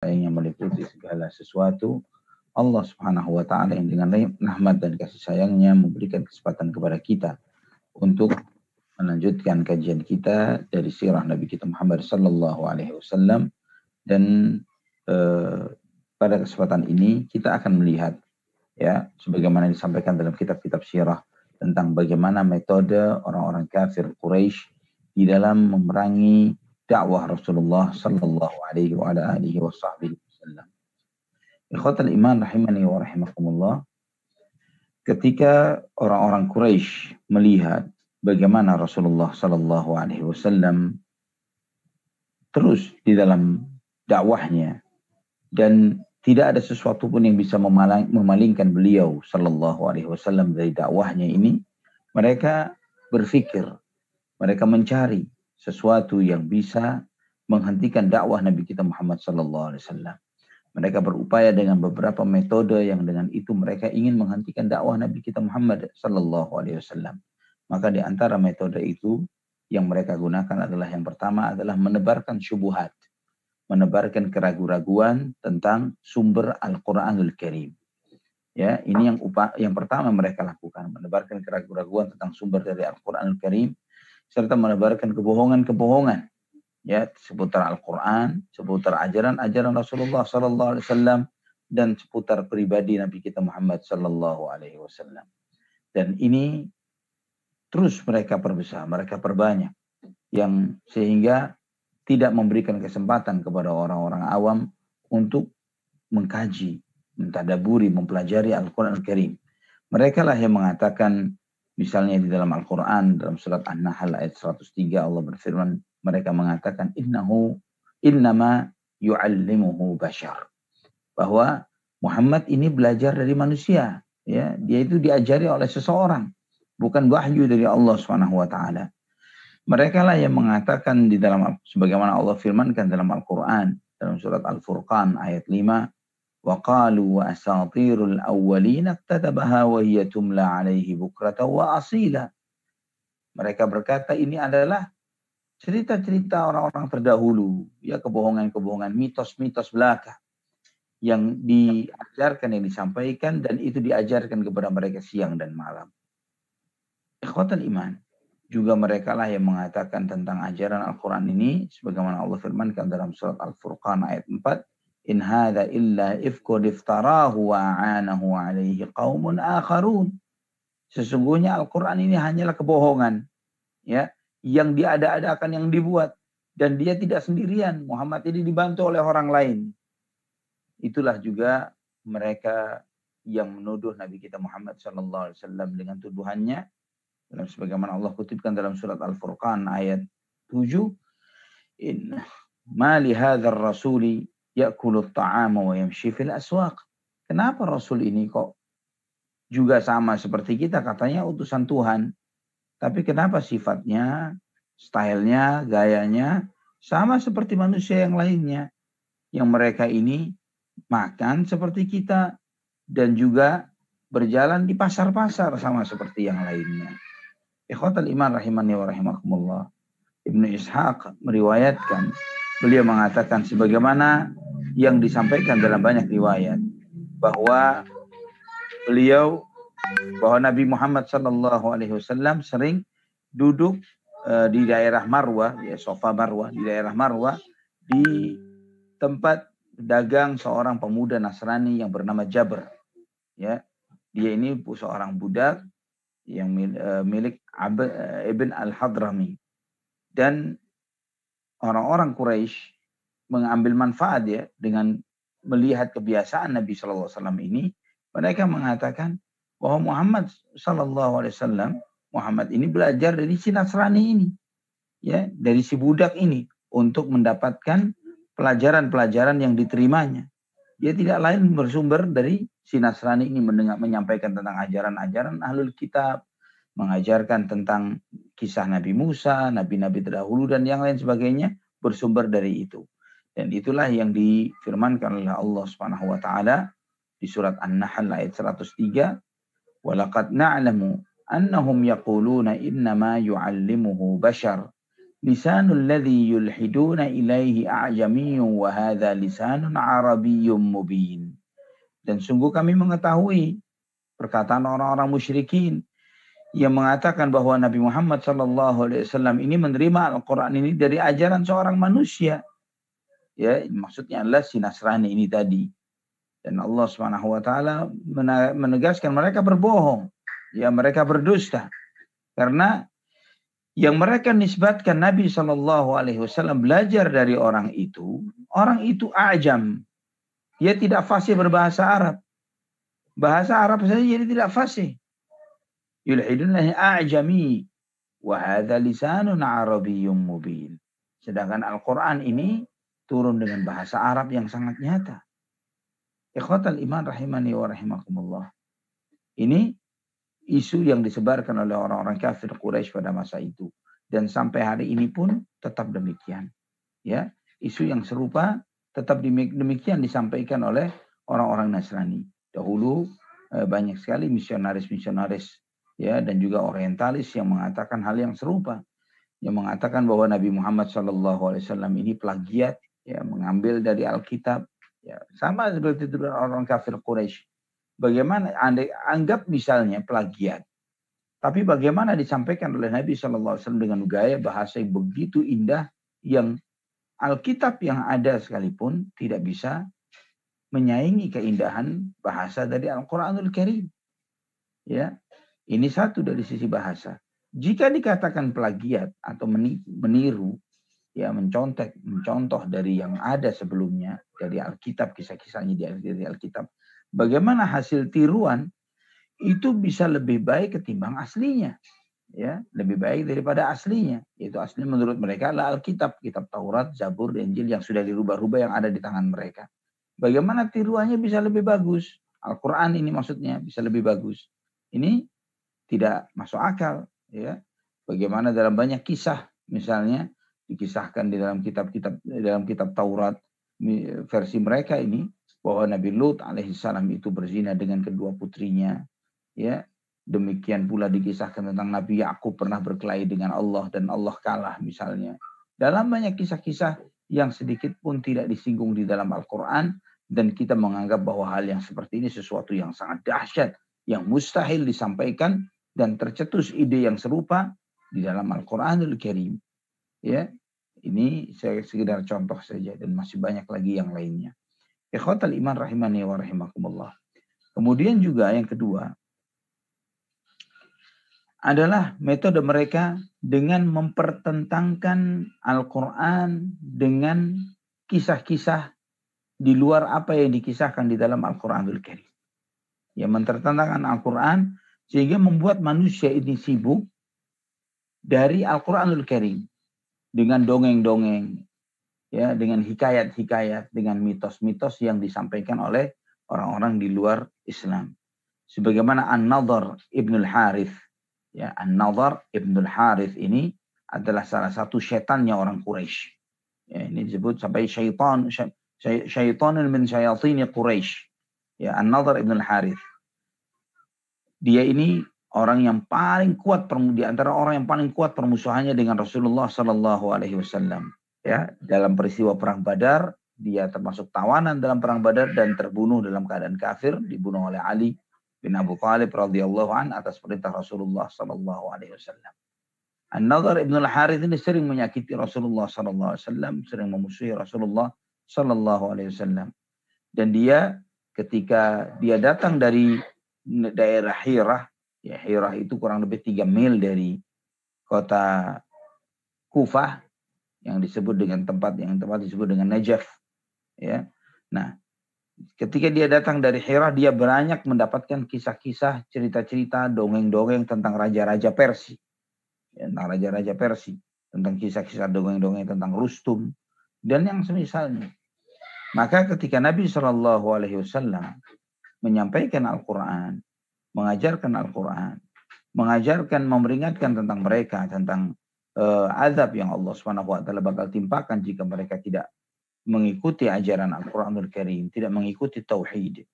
yang meliputi segala sesuatu, Allah Subhanahu wa taala yang dengan rahmat dan kasih sayangnya memberikan kesempatan kepada kita untuk melanjutkan kajian kita dari sirah Nabi kita Muhammad sallallahu alaihi wasallam, dan pada kesempatan ini kita akan melihat ya sebagaimana disampaikan dalam kitab-kitab sirah tentang bagaimana metode orang-orang kafir Quraisy di dalam memerangi dakwah Rasulullah sallallahu alaihi wa alihi wasallam. Ikhwatal iman rahimani wa rahimakumullah, ketika orang-orang Quraisy melihat bagaimana Rasulullah sallallahu alaihi wasallam terus di dalam dakwahnya dan tidak ada sesuatu pun yang bisa memalingkan beliau sallallahu alaihi wasallam dari dakwahnya ini, mereka berpikir, mereka mencari sesuatu yang bisa menghentikan dakwah Nabi kita Muhammad sallallahu alaihi wasallam. Mereka berupaya dengan beberapa metode yang dengan itu mereka ingin menghentikan dakwah Nabi kita Muhammad sallallahu alaihi wasallam. Maka di antara metode itu yang mereka gunakan adalah yang pertama adalah menebarkan syubhat, menebarkan keraguan-raguan tentang sumber Al-Qur'anul Karim. Ya, ini yang pertama mereka lakukan, menebarkan keraguan-raguan tentang sumber dari Al-Qur'anul Karim serta menebarkan kebohongan-kebohongan ya seputar Al-Qur'an, seputar ajaran-ajaran Rasulullah sallallahu alaihi wasallam dan seputar pribadi Nabi kita Muhammad sallallahu alaihi wasallam. Dan ini terus mereka perbesar, mereka perbanyak, yang sehingga tidak memberikan kesempatan kepada orang-orang awam untuk mengkaji, mentadaburi, mempelajari Al-Qur'an Al-Karim. Mereka lah yang mengatakan, misalnya di dalam Al-Quran, dalam surat An-Nahl ayat 103, Allah berfirman, mereka mengatakan, innama yu'allimuhu bashar. Bahwa Muhammad ini belajar dari manusia. Ya, dia itu diajari oleh seseorang, bukan wahyu dari Allah Subhanahu wa taala. Mereka lah yang mengatakan di dalam, sebagaimana Allah firmankan dalam Al-Quran, dalam surat Al-Furqan ayat 5, وَقَالُوا وَأَسَاطِيرُ الْأَوَّلِينَ اكْتَتَبَهَا وَهِيَ تُمْلَى عَلَيْهِ بُكْرَةً وَأَصِيلًا. Mereka berkata ini adalah cerita-cerita orang-orang terdahulu, ya kebohongan-kebohongan, mitos-mitos belaka yang diajarkan, yang disampaikan, dan itu diajarkan kepada mereka siang dan malam. Ikhwatal iman, juga mereka lah yang mengatakan tentang ajaran Al-Quran ini, sebagaimana Allah firmankan dalam surat Al-Furqan ayat 4, in hadza illa ifkun iftarahu wa a'anahu alaihi qaumun akharun. Sesungguhnya Al-Quran ini hanyalah kebohongan ya yang diada-adakan, yang dibuat, dan dia tidak sendirian. Muhammad ini dibantu oleh orang lain. Itulah juga mereka yang menuduh Nabi kita Muhammad sallallahu alaihi wasallam dengan tuduhannya dalam sebagaimana Allah kutipkan dalam surat Al-Furqan ayat 7, in ma li hadzal rasuli ya'kulu at-ta'ama wa yamshi fil aswaq. Kenapa Rasul ini kok juga sama seperti kita, katanya utusan Tuhan, tapi kenapa sifatnya, stylenya, gayanya sama seperti manusia yang lainnya, yang mereka ini makan seperti kita dan juga berjalan di pasar-pasar sama seperti yang lainnya. Ikhwatal iman rahimani wa rahimakumullah, Ibnu Ishaq meriwayatkan, beliau mengatakan sebagaimana yang disampaikan dalam banyak riwayat bahwa Nabi Muhammad sallallahu alaihi wasallam sering duduk di daerah Marwah, ya sofa Marwah, di daerah Marwah, di tempat dagang seorang pemuda Nasrani yang bernama Jabr. Ya, dia ini seorang budak yang milik Ibn al-Hadrami, dan orang-orang Quraisy mengambil manfaat ya dengan melihat kebiasaan Nabi sallallahu alaihi wasallam ini. Mereka mengatakan bahwa Muhammad sallallahu alaihi wasallam, Muhammad ini belajar dari si Nasrani ini, ya, dari si budak ini untuk mendapatkan pelajaran-pelajaran yang diterimanya. Dia tidak lain bersumber dari si Nasrani ini, menyampaikan tentang ajaran-ajaran Ahlul Kitab, mengajarkan tentang kisah Nabi Musa, nabi-nabi terdahulu dan yang lain sebagainya, bersumber dari itu. Dan itulah yang difirmankan oleh Allah Subhanahu wa taala di surat An-Nahl ayat 103, "Walaqad na'lamu annahum yaquluna innama yu'allimuhu bashar lisanul ladzi yulhiduna ilaihi a'jamiyyun wa hadza lisanun arabiyyun mubin. Dan sungguh kami mengetahui perkataan orang-orang musyrikin yang mengatakan bahwa Nabi Muhammad SAW ini menerima Al-Quran ini dari ajaran seorang manusia. Ya, maksudnya adalah si Nasrani ini tadi. Dan Allah Subhanahu wa taala menegaskan mereka berbohong. Ya, mereka berdusta. Karena yang mereka nisbatkan Nabi SAW belajar dari orang itu ajam. Dia tidak fasih berbahasa Arab. Bahasa Arab saja jadi tidak fasih. Yulhidunlahi a'jami wa hadza lisanun arabiyyun mubin. Sedangkan Al-Qur'an ini turun dengan bahasa Arab yang sangat nyata. Ikhwatal iman rahimani wa rahimakumullah. Ini isu yang disebarkan oleh orang-orang kafir Quraisy pada masa itu, dan sampai hari ini pun tetap demikian. Ya, isu yang serupa tetap demikian disampaikan oleh orang-orang Nasrani. Dahulu banyak sekali misionaris-misionaris ya dan juga orientalis yang mengatakan hal yang serupa, yang mengatakan bahwa Nabi Muhammad SAW ini plagiat, ya, mengambil dari Alkitab, ya, sama seperti itu orang kafir Quraisy. Bagaimana anggap misalnya plagiat, tapi bagaimana disampaikan oleh Nabi SAW dengan gaya bahasa yang begitu indah, yang Alkitab yang ada sekalipun tidak bisa menyaingi keindahan bahasa dari Al-Quranul Karim. Ya, ini satu dari sisi bahasa. Jika dikatakan plagiat atau meniru, ya mencontoh dari yang ada sebelumnya dari Alkitab, kisah-kisahnya dari Alkitab, bagaimana hasil tiruan itu bisa lebih baik ketimbang aslinya. Ya, lebih baik daripada aslinya. Yaitu asli menurut mereka adalah Alkitab, kitab Taurat, Zabur, Injil yang sudah dirubah-rubah yang ada di tangan mereka. Bagaimana tiruannya bisa lebih bagus? Al-Quran ini maksudnya bisa lebih bagus. Ini tidak masuk akal. Ya, bagaimana dalam banyak kisah, misalnya dikisahkan di dalam kitab Taurat versi mereka ini bahwa Nabi Lut alaihissalam itu berzina dengan kedua putrinya. Ya, demikian pula dikisahkan tentang Nabi Yakub pernah berkelahi dengan Allah dan Allah kalah misalnya. Dalam banyak kisah-kisah yang sedikit pun tidak disinggung di dalam Al-Quran, dan kita menganggap bahwa hal yang seperti ini sesuatu yang sangat dahsyat, yang mustahil disampaikan, dan tercetus ide yang serupa di dalam Al-Quranul Karim. Ya, ini saya sekedar contoh saja dan masih banyak lagi yang lainnya. Ikhwatal iman rahimani wa rahimakumullah. Kemudian juga yang kedua adalah metode mereka dengan mempertentangkan Al-Quran dengan kisah-kisah di luar apa yang dikisahkan di dalam Al-Quranul Karim. Ya, mempertentangkan Al-Quran sehingga membuat manusia ini sibuk dari Al-Quranul Karim dengan dongeng-dongeng, ya, dengan hikayat-hikayat, dengan mitos-mitos yang disampaikan oleh orang-orang di luar Islam. Sebagaimana An-Nadhr Ibnul Harith. Ya, An-Nadhr Ibnul Harith ini adalah salah satu syaitannya orang Quraisy. Ya, ini disebut sampai syaitanun min syayatini Quraisy. Ya, An-Nadhr Ibnul Harith. Dia ini orang yang paling kuat di antara orang yang paling kuat permusuhannya dengan Rasulullah Sallallahu Alaihi Wasallam. Ya, dalam peristiwa perang Badar, dia termasuk tawanan dalam perang Badar dan terbunuh dalam keadaan kafir, dibunuh oleh Ali bin Abu Thalib radhiyallahu an atas perintah Rasulullah sallallahu alaihi wasallam. An-Nadhr Ibn al-Harith ini sering menyakiti Rasulullah sallallahu alaihi wasallam, sering memusuhi Rasulullah sallallahu alaihi wasallam. Dan dia ketika dia datang dari daerah Hirah, ya Hirah itu kurang lebih 3 mil dari kota Kufah yang disebut dengan tempat disebut dengan Najaf, ya. Nah, ketika dia datang dari Hira, dia banyak mendapatkan kisah-kisah, cerita-cerita, dongeng-dongeng tentang raja-raja Persia. Ya, tentang raja-raja Persia. Tentang kisah-kisah dongeng-dongeng tentang Rustum. Dan yang semisalnya. Maka ketika Nabi SAW menyampaikan Al-Quran, mengajarkan Al-Quran, memperingatkan tentang mereka, tentang azab yang Allah SWT bakal timpakan jika mereka tidak mengikuti ajaran Al-Quranul Karim, tidak mengikuti tauhid,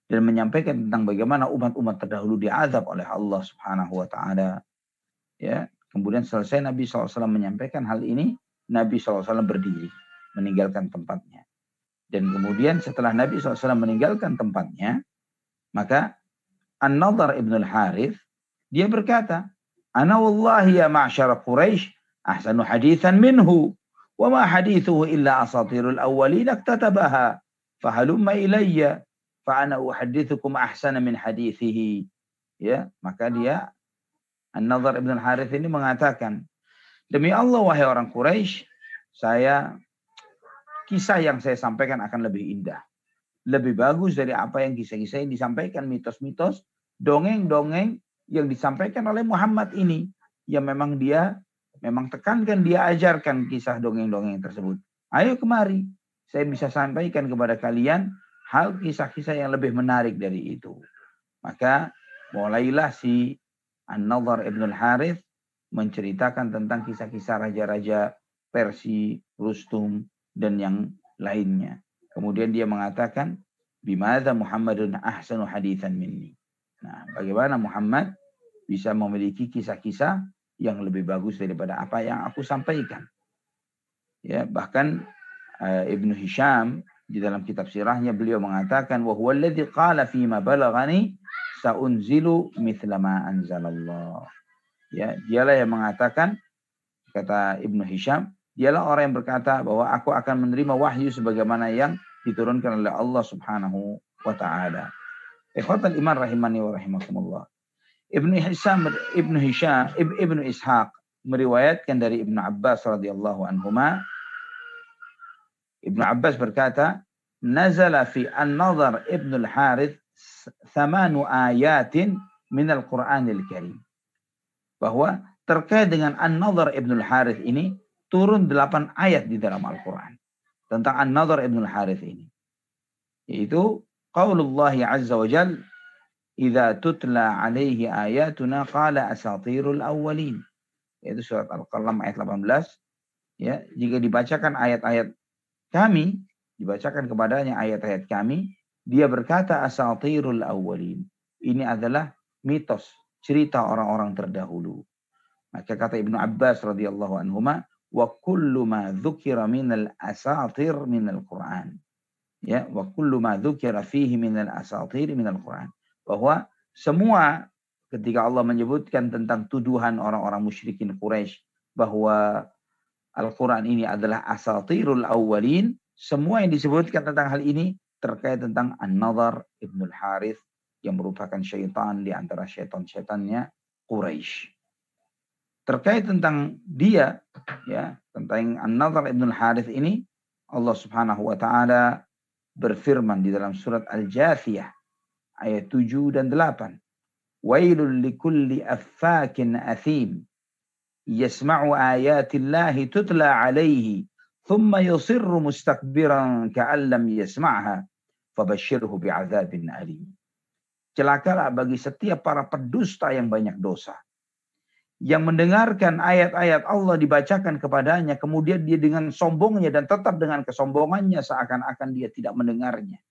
dan menyampaikan tentang bagaimana umat-umat terdahulu diazab oleh Allah Subhanahu wa taala. Ya, Kemudian selesai Nabi SAW menyampaikan hal ini, Nabi SAW berdiri, meninggalkan tempatnya. Dan kemudian setelah Nabi SAW meninggalkan tempatnya, maka An-Nadhr ibn al-Harith, dia berkata, Ana wallahi ya ma'syara Quraisy, ahsanu hadithan minhu, wa ma hadithuhu illa asatirul awwalin aktatabaha, fahalumma ilayya, fa ana uhaddithukum ahsana min hadithihi. Ya, maka dia An-Nadhr ibn al-Harith ini mengatakan, demi Allah wahai orang Quraisy, kisah yang saya sampaikan akan lebih indah. Lebih bagus dari apa yang kisah-kisah yang disampaikan, mitos-mitos, dongeng-dongeng yang disampaikan oleh Muhammad ini. Yang memang tekankan, dia ajarkan kisah dongeng-dongeng tersebut. Ayo kemari, saya bisa sampaikan kepada kalian hal kisah-kisah yang lebih menarik dari itu. Maka mulailah si An-Nadhr ibn al-Harith menceritakan tentang kisah-kisah raja-raja Persia, Rustum, dan yang lainnya. Kemudian dia mengatakan, bimadza Muhammadun ahsanu hadithan minni. Nah, bagaimana Muhammad bisa memiliki kisah-kisah yang lebih bagus daripada apa yang aku sampaikan. Ya, bahkan Ibnu Hisham di dalam kitab sirahnya beliau mengatakan, wa huwa alladzi qala fi ma balaghani saunzilu mithla ma anzalallah. Ya, dialah yang mengatakan, kata Ibnu Hisham, dialah orang yang berkata bahwa aku akan menerima wahyu sebagaimana yang diturunkan oleh Allah Subhanahu wa taala. Ikhwatal iman rahimani wa rahimakumullah. Ibnu Ishaq meriwayatkan dari Ibnu Abbas radhiyallahu anhuma. Ibnu Abbas berkata, nazala fi An-Nadhr ibn al-Harith 8 ayatin min al-Qur'anil Karim. Bahwa terkait dengan An-Nadhr ibn al-Harith ini turun 8 ayat di dalam Al-Quran tentang An-Nadhr ibn al-Harith ini. Yaitu qaulullah azza wa jal, idza tutla alaihi ayatuna qala asatirul awwalin. Yaitu surat Al-Qalam ayat 18. Ya, jika dibacakan ayat-ayat kami, dibacakan kepadanya ayat-ayat kami, dia berkata asatirul awwalin. Ini adalah mitos, cerita orang-orang terdahulu. Maka kata Ibnu Abbas radhiyallahu anhuma, wa kullu ma dzukira minal asatir minal Qur'an. Ya, wa kullu ma dzukira fihi minal asatir minal Qur'an. Bahwa semua ketika Allah menyebutkan tentang tuduhan orang-orang musyrikin Quraisy bahwa Al-Quran ini adalah asatirul awwalin, semua yang disebutkan tentang hal ini terkait tentang An-Nadhr ibn al-Harith yang merupakan syaitan di antara syaitan-syaitannya Quraisy. Terkait tentang dia, ya, tentang An-Nadhr ibn al-Harith ini, Allah Subhanahu wa taala berfirman di dalam surat Al-Jathiyah ayat 7 dan 8. Wailul likulli affakin athim yasma'u ayatillahi tutla alaihi thumma yusirru mustakbiran ka'an lam yasma'ha fabashshirhu bi'adzabin alim. Celakalah bagi setiap para pendusta yang banyak dosa, yang mendengarkan ayat-ayat Allah dibacakan kepadanya, kemudian dia dengan sombongnya dan tetap dengan kesombongannya seakan-akan dia tidak mendengarnya.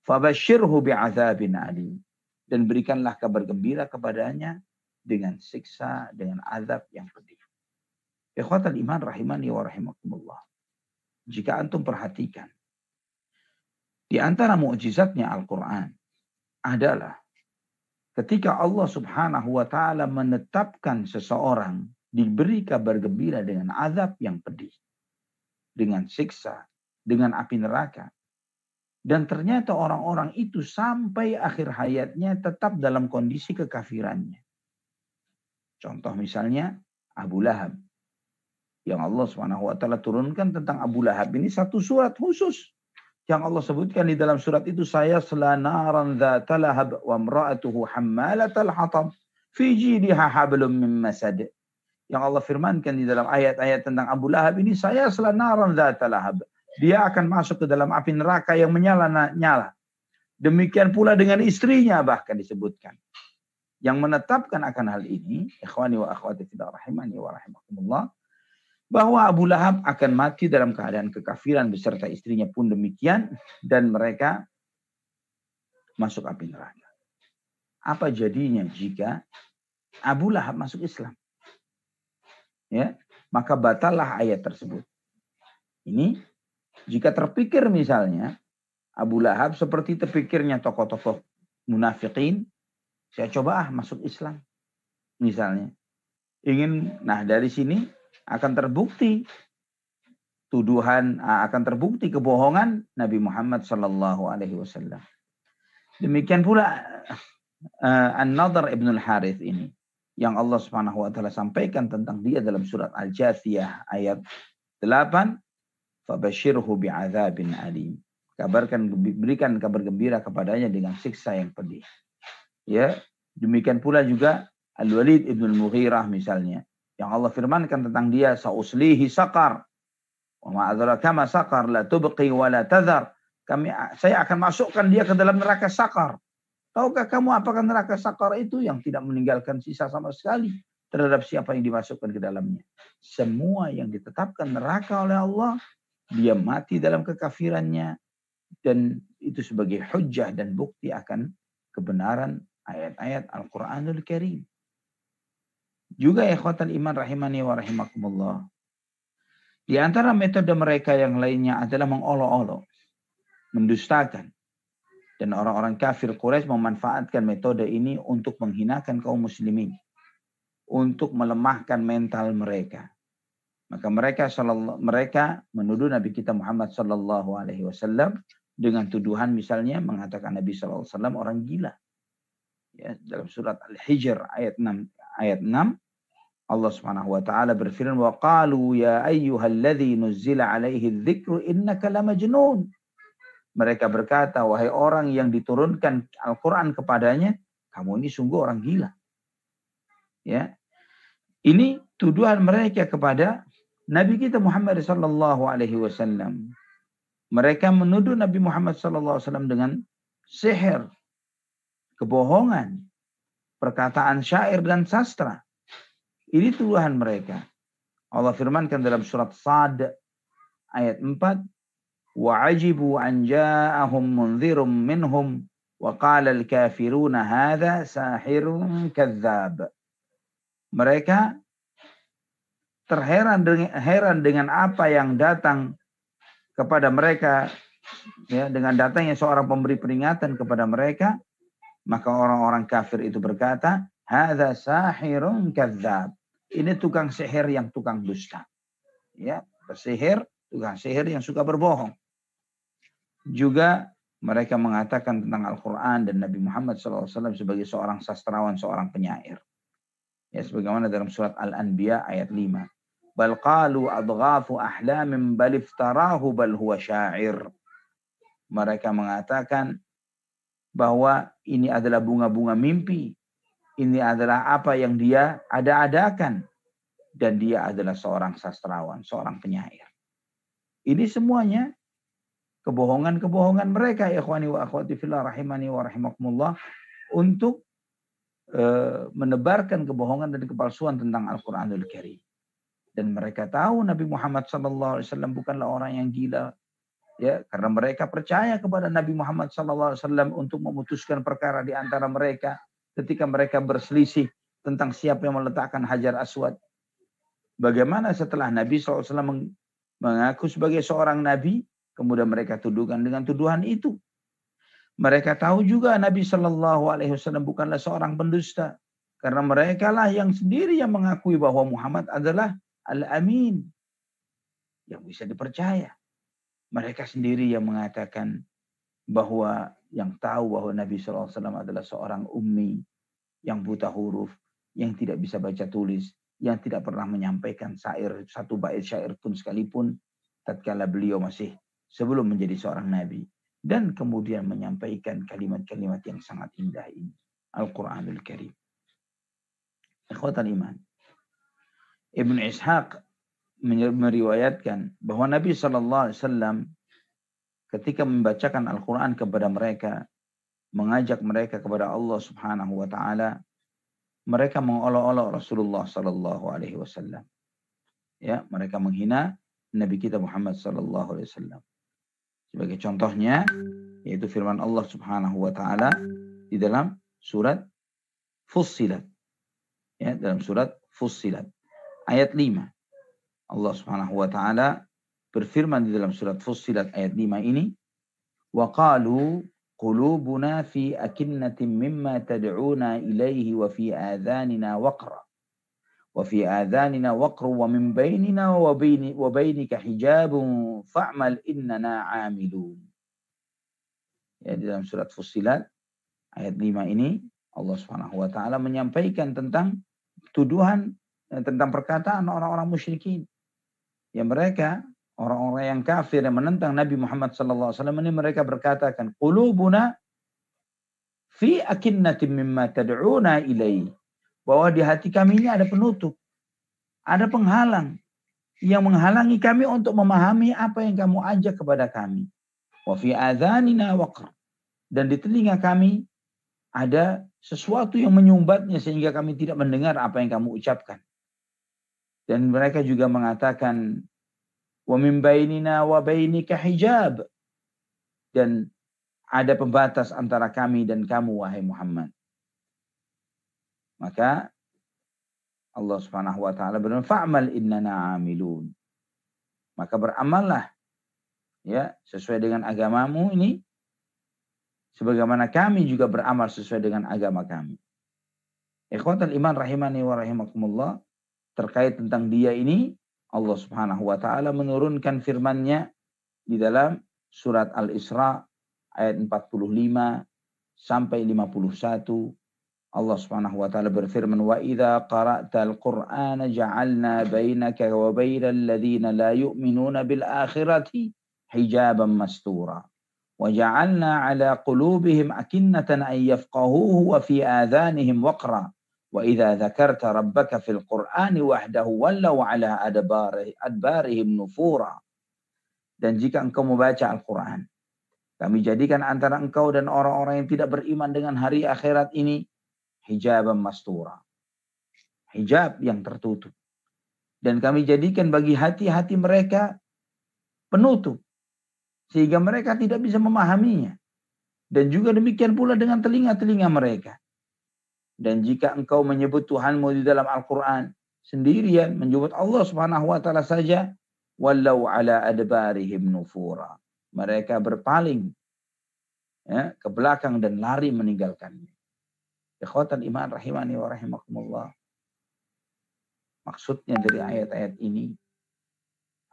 Fabashshirhu bi'adzabin alim. Dan berikanlah kabar gembira kepadanya dengan siksa, dengan azab yang pedih. Ikhwatal iman rahimani wa rahimakumullah. Jika antum perhatikan, di antara mukjizatnya Al-Quran adalah ketika Allah Subhanahu wa taala menetapkan seseorang diberi kabar gembira dengan azab yang pedih, dengan siksa, dengan api neraka. Dan ternyata orang-orang itu sampai akhir hayatnya tetap dalam kondisi kekafirannya. Contoh misalnya Abu Lahab. Yang Allah SWT turunkan tentang Abu Lahab ini satu surat khusus. Yang Allah sebutkan di dalam surat itu, saya selanaran dzata lahab wa imra'atuhu hammalatal hatab fi jidha hablum min masad. Yang Allah firmankan di dalam ayat-ayat tentang Abu Lahab ini, saya selanaran dzata lahab. Dia akan masuk ke dalam api neraka yang menyala-nyala. Demikian pula dengan istrinya bahkan disebutkan. Yang menetapkan akan hal ini, ikhwani wa akhwati fillah rahimani wa rahimakumullah, bahwa Abu Lahab akan mati dalam keadaan kekafiran beserta istrinya pun demikian, dan mereka masuk api neraka. Apa jadinya jika Abu Lahab masuk Islam? ya, maka batallah ayat tersebut. Ini jika terpikir misalnya Abu Lahab seperti terpikirnya tokoh-tokoh munafikin, saya coba masuk Islam misalnya. Nah dari sini akan terbukti tuduhan, akan terbukti kebohongan Nabi Muhammad Sallallahu Alaihi Wasallam. Demikian pula An-Nadhr ibn al-Harith ini yang Allah Subhanahu Wa Taala sampaikan tentang dia dalam surat Al-Jathiyah ayat 8, fabashirhu bi'adzabin alim. Berikan kabar gembira kepadanya dengan siksa yang pedih. Ya, demikian pula juga Al-Walid ibn al-Mughirah misalnya, yang Allah firmankan tentang dia, sauslihi saqar wa ma adraka ma saqar la tubqi wa la tadhar. Saya akan masukkan dia ke dalam neraka Saqar. Tahukah kamu apakah neraka Saqar itu? Yang tidak meninggalkan sisa sama sekali terhadap siapa yang dimasukkan ke dalamnya. Semua yang ditetapkan neraka oleh Allah, dia mati dalam kekafirannya, dan itu sebagai hujjah dan bukti akan kebenaran ayat-ayat Al-Quranul Karim. Juga ikhwatal iman rahimani wa rahimakumullah, di antara metode mereka yang lainnya adalah mengolok-olok, mendustakan. Dan orang-orang kafir Quraisy memanfaatkan metode ini untuk menghinakan kaum muslimin, untuk melemahkan mental mereka. Maka mereka menuduh Nabi kita Muhammad sallallahu alaihi wasallam dengan tuduhan misalnya mengatakan Nabi sallallahu alaihi wasallam orang gila. Ya, dalam surat Al-Hijr ayat 6 Allah Subhanahu wa taala berfirman, wa qalu ya ayyuhalladzi nuzzila alaihi dzikru innaka lamajnun. Mereka berkata, wahai orang yang diturunkan Al-Quran kepadanya, kamu ini sungguh orang gila. Ya, ini tuduhan mereka kepada Nabi kita Muhammad sallallahu alaihi wasallam. Mereka menuduh Nabi Muhammad sallallahu alaihi wasallam dengan sihir, kebohongan, perkataan syair dan sastra. Ini tuduhan mereka. Allah firmankan dalam surat Sad ayat 4, وَعَجِبُوا أَنْ جَاءَهُمْ مُنْذِرٌ مِّنْهُمْ وَقَالَ الْكَافِرُونَ هَذَا سَاحِرٌ كَذَّابٌ. Mereka heran dengan apa yang datang kepada mereka, ya, dengan datangnya seorang pemberi peringatan kepada mereka. Maka orang-orang kafir itu berkata, هَذَا سَاحِرٌ كَذَّابٌ. Ini tukang sihir yang tukang dusta. Ya, bersihir, tukang sihir yang suka berbohong. Juga mereka mengatakan tentang Al-Quran dan Nabi Muhammad SAW sebagai seorang sastrawan, seorang penyair. Ya, sebagaimana dalam surat Al-Anbiya ayat 5. Bal qalu adghafu ahlamin bal iftarahu bal huwa syair. Mereka mengatakan bahwa ini adalah bunga-bunga mimpi. Ini adalah apa yang dia ada-adakan. Dan dia adalah seorang sastrawan, seorang penyair. Ini semuanya kebohongan-kebohongan mereka, ikhwani wa akhwati fillah rahimani wa rahimakumullah, untuk menebarkan kebohongan dan kepalsuan tentang Al-Quranul Karim. Dan mereka tahu Nabi Muhammad SAW bukanlah orang yang gila, ya, karena mereka percaya kepada Nabi Muhammad SAW untuk memutuskan perkara di antara mereka ketika mereka berselisih tentang siapa yang meletakkan Hajar Aswad. Bagaimana setelah Nabi SAW mengaku sebagai seorang Nabi, kemudian mereka tuduhkan dengan tuduhan itu. Mereka tahu juga Nabi Shallallahu Alaihi Wasallam bukanlah seorang pendusta, karena mereka lah yang sendiri yang mengakui bahwa Muhammad adalah Al-Amin, yang bisa dipercaya. Mereka sendiri yang mengatakan bahwa yang tahu bahwa Nabi Shallallahu Alaihi Wasallam adalah seorang ummi, yang buta huruf, yang tidak bisa baca tulis, yang tidak pernah menyampaikan syair, satu bait syair pun sekalipun, tatkala beliau masih sebelum menjadi seorang nabi, dan kemudian menyampaikan kalimat-kalimat yang sangat indah ini, Al-Quranul Karim. Ikhwatal iman, Ibn Ishaq meriwayatkan bahwa Nabi SAW ketika membacakan Al-Quran kepada mereka, mengajak mereka kepada Allah Subhanahu wa Ta'ala, mereka mengolok-olok Rasulullah Sallallahu Alaihi Wasallam. Ya, mereka menghina Nabi kita Muhammad Sallallahu Alaihi Wasallam. Sebagai contohnya, yaitu firman Allah Subhanahu Wa Taala di dalam surat Fussilat. Ya, dalam surat Fussilat ayat 5. Allah Subhanahu wa taala berfirman di dalam surat Fussilat ayat 5 ini, wa qalu qulubuna fi akinnatin mimma tad'una ilaihi wa fi adhanina waqra wa fi adhanina waqru wa min bainina wa bainika hijabun fa'mal innana 'amilun. Ya, di dalam surat Fussilat ayat 5 ini Allah Subhanahu wa taala menyampaikan tentang tuduhan tentang perkataan orang-orang musyrikin. Yang mereka orang-orang yang kafir yang menentang Nabi Muhammad sallallahu alaihi wasallam ini mereka berkatakan qulubuna fi akinnatin mimma tad'una ilaihi, bahwa di hati kami ini ada penutup, ada penghalang yang menghalangi kami untuk memahami apa yang kamu ajak kepada kami. Wa fi adhanina waqr, dan di telinga kami ada sesuatu yang menyumbatnya sehingga kami tidak mendengar apa yang kamu ucapkan. Dan mereka juga mengatakan wa min bainina wa bainika hijab, dan ada pembatas antara kami dan kamu wahai Muhammad. Maka Allah Subhanahu wa taala berfirman, fa'mal innana 'amilun. Maka beramallah ya sesuai dengan agamamu ini sebagaimana kami juga beramal sesuai dengan agama kami. Ikhwatal iman rahimani wa rahimakumullah, terkait tentang dia ini Allah Subhanahu wa taala menurunkan firman-Nya di dalam surat Al-Isra ayat 45 sampai 51. Allah Subhanahu wa taala berfirman, wa idza qara'tal qur'ana ja'alna bainaka wa bainal ladzina la yu'minuna bil akhirati hijaban mastura wa ja'alna 'ala qulubihim akinnatan an yafqahuhu wa fi adhanihim waqra wa idza dzakarta rabbaka fil qur'ani wahdahu wallaw 'ala adbarihim nufura. Dan jika engkau membaca Al-Qur'an, kami jadikan antara engkau dan orang-orang yang tidak beriman dengan hari akhirat ini hijaban mastura, hijab yang tertutup, dan kami jadikan bagi hati-hati mereka penutup sehingga mereka tidak bisa memahaminya, dan juga demikian pula dengan telinga-telinga mereka. Dan jika engkau menyebut Tuhanmu di dalam Al-Quran sendirian, menyebut Allah Subhanahu wa taala saja, wallau ala adbarihim nufura, mereka berpaling ya, ke belakang dan lari meninggalkannya. Ikhwatan iman rahimani wa rahimakumullah. Maksudnya dari ayat-ayat ini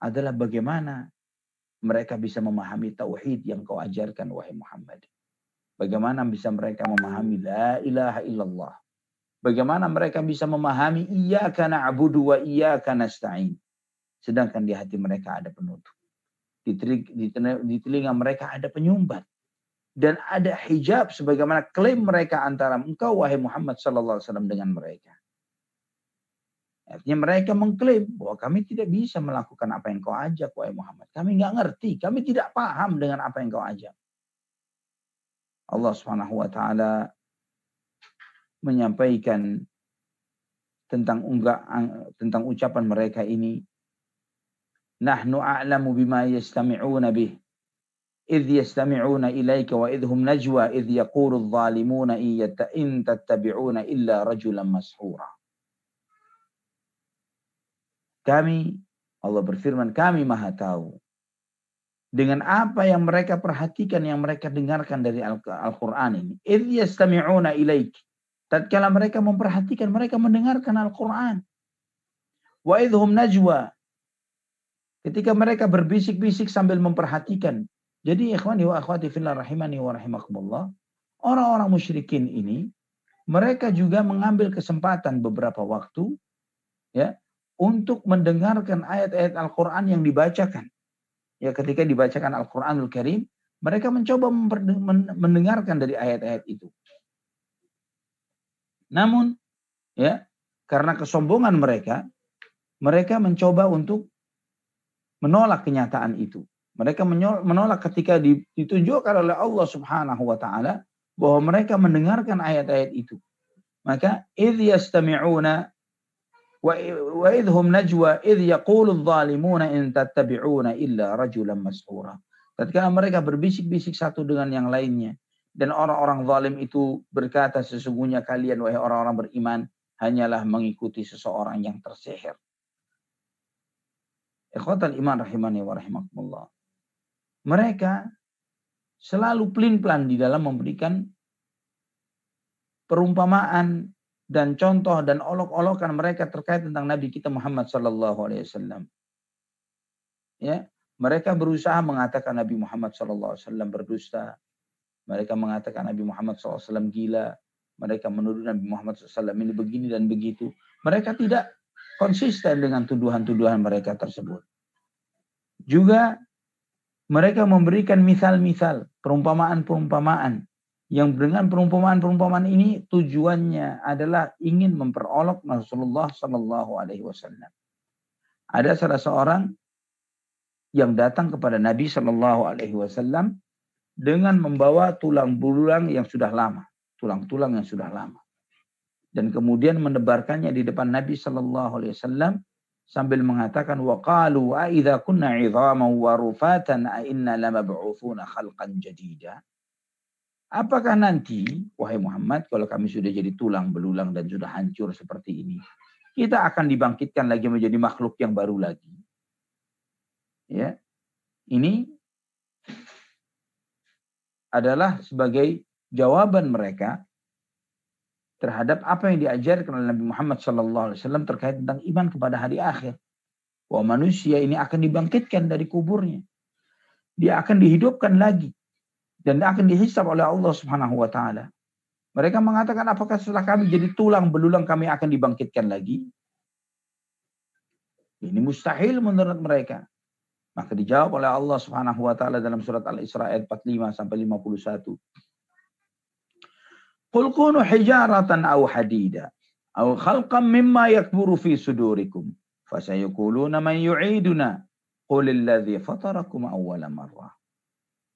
adalah bagaimana mereka bisa memahami tauhid yang kau ajarkan wahai Muhammad. Bagaimana bisa mereka memahami la ilaha illallah. Bagaimana mereka bisa memahami iyyaka na'budu wa iyyaka nasta'in. Sedangkan di hati mereka ada penutup. Di telinga mereka ada penyumbat. Dan ada hijab sebagaimana klaim mereka antara engkau wahai Muhammad sallallahu alaihi wasallam dengan mereka. Artinya mereka mengklaim bahwa kami tidak bisa melakukan apa yang kau ajak wahai Muhammad. Kami nggak ngerti, kami tidak paham dengan apa yang kau ajak. Allah Subhanahu wa taala menyampaikan tentang ucapan mereka ini. Nahnu a'lamu bima yastami'una bih idh yastami'una ilaika wa idhum najwa idh yaqulu adh-dhalimuna in tattabi'una illa rajulan mashura. Kami, Allah berfirman, kami maha tahu dengan apa yang mereka perhatikan, yang mereka dengarkan dari Al-Quran ini. Idh yastami'una ilaik, tatkala mereka memperhatikan, mereka mendengarkan Al-Quran. Wa idhum najwa, ketika mereka berbisik-bisik sambil memperhatikan. Jadi ikhwani wa akhwati fillah rahimani wa rahimakumullah, orang-orang musyrikin ini mereka juga mengambil kesempatan beberapa waktu ya untuk mendengarkan ayat-ayat Al-Qur'an yang dibacakan. Ya, ketika dibacakan Al-Qur'anul Karim, mereka mencoba mendengarkan dari ayat-ayat itu. Namun ya, karena kesombongan mereka mencoba untuk menolak kenyataan itu. Mereka menolak ketika ditunjukkan oleh Allah Subhanahu wa taala bahwa mereka mendengarkan ayat-ayat itu. Maka idh yastami'una wa idhum najwa idh yaqulu adh-dhalimuna in tattabi'una illa rajulan mashura. Tatkala mereka berbisik-bisik satu dengan yang lainnya dan orang-orang zalim itu berkata, sesungguhnya kalian wahai orang-orang beriman hanyalah mengikuti seseorang yang tersihir. Ikhwatal iman rahimani wa rahimakumullah. Mereka selalu pelin-pelan di dalam memberikan perumpamaan dan contoh dan olok-olokan mereka terkait tentang Nabi kita Muhammad sallallahu alaihi wasallam. Ya, mereka berusaha mengatakan Nabi Muhammad sallallahu alaihi wasallam berdusta. Mereka mengatakan Nabi Muhammad sallallahu alaihi wasallam gila. Mereka menuduh Nabi Muhammad SAW ini begini dan begitu. Mereka tidak konsisten dengan tuduhan-tuduhan mereka tersebut. Juga mereka memberikan misal-misal, perumpamaan-perumpamaan. Yang dengan perumpamaan-perumpamaan ini tujuannya adalah ingin memperolok Rasulullah Sallallahu Alaihi Wasallam. Ada salah seorang yang datang kepada Nabi Sallallahu Alaihi Wasallam dengan membawa tulang belulang yang sudah lama. Tulang-tulang yang sudah lama. Dan kemudian menebarkannya di depan Nabi Sallallahu Alaihi Wasallam sambil mengatakan waqalu a idza kunna 'idhaman wa rufatan a inna lamab'utsuna khalqan jadida. Apakah nanti wahai Muhammad kalau kami sudah jadi tulang belulang dan sudah hancur seperti ini, kita akan dibangkitkan lagi menjadi makhluk yang baru lagi? Ya. Ini adalah sebagai jawaban mereka terhadap apa yang diajarkan oleh Nabi Muhammad SAW terkait tentang iman kepada hari akhir. Bahwa manusia ini akan dibangkitkan dari kuburnya. Dia akan dihidupkan lagi. Dan dia akan dihisab oleh Allah Subhanahu wa Ta'ala. Mereka mengatakan apakah setelah kami jadi tulang belulang kami akan dibangkitkan lagi? Ini mustahil menurut mereka. Maka dijawab oleh Allah Subhanahu wa Ta'ala dalam surat Al-Isra ayat 45 sampai 51. Qul kunu hijaratan aw hadida aw khalqan mimma yakburu fi sudurikum fasayaquluna man yu'iduna qul alladhi fatarakum awwala marrah.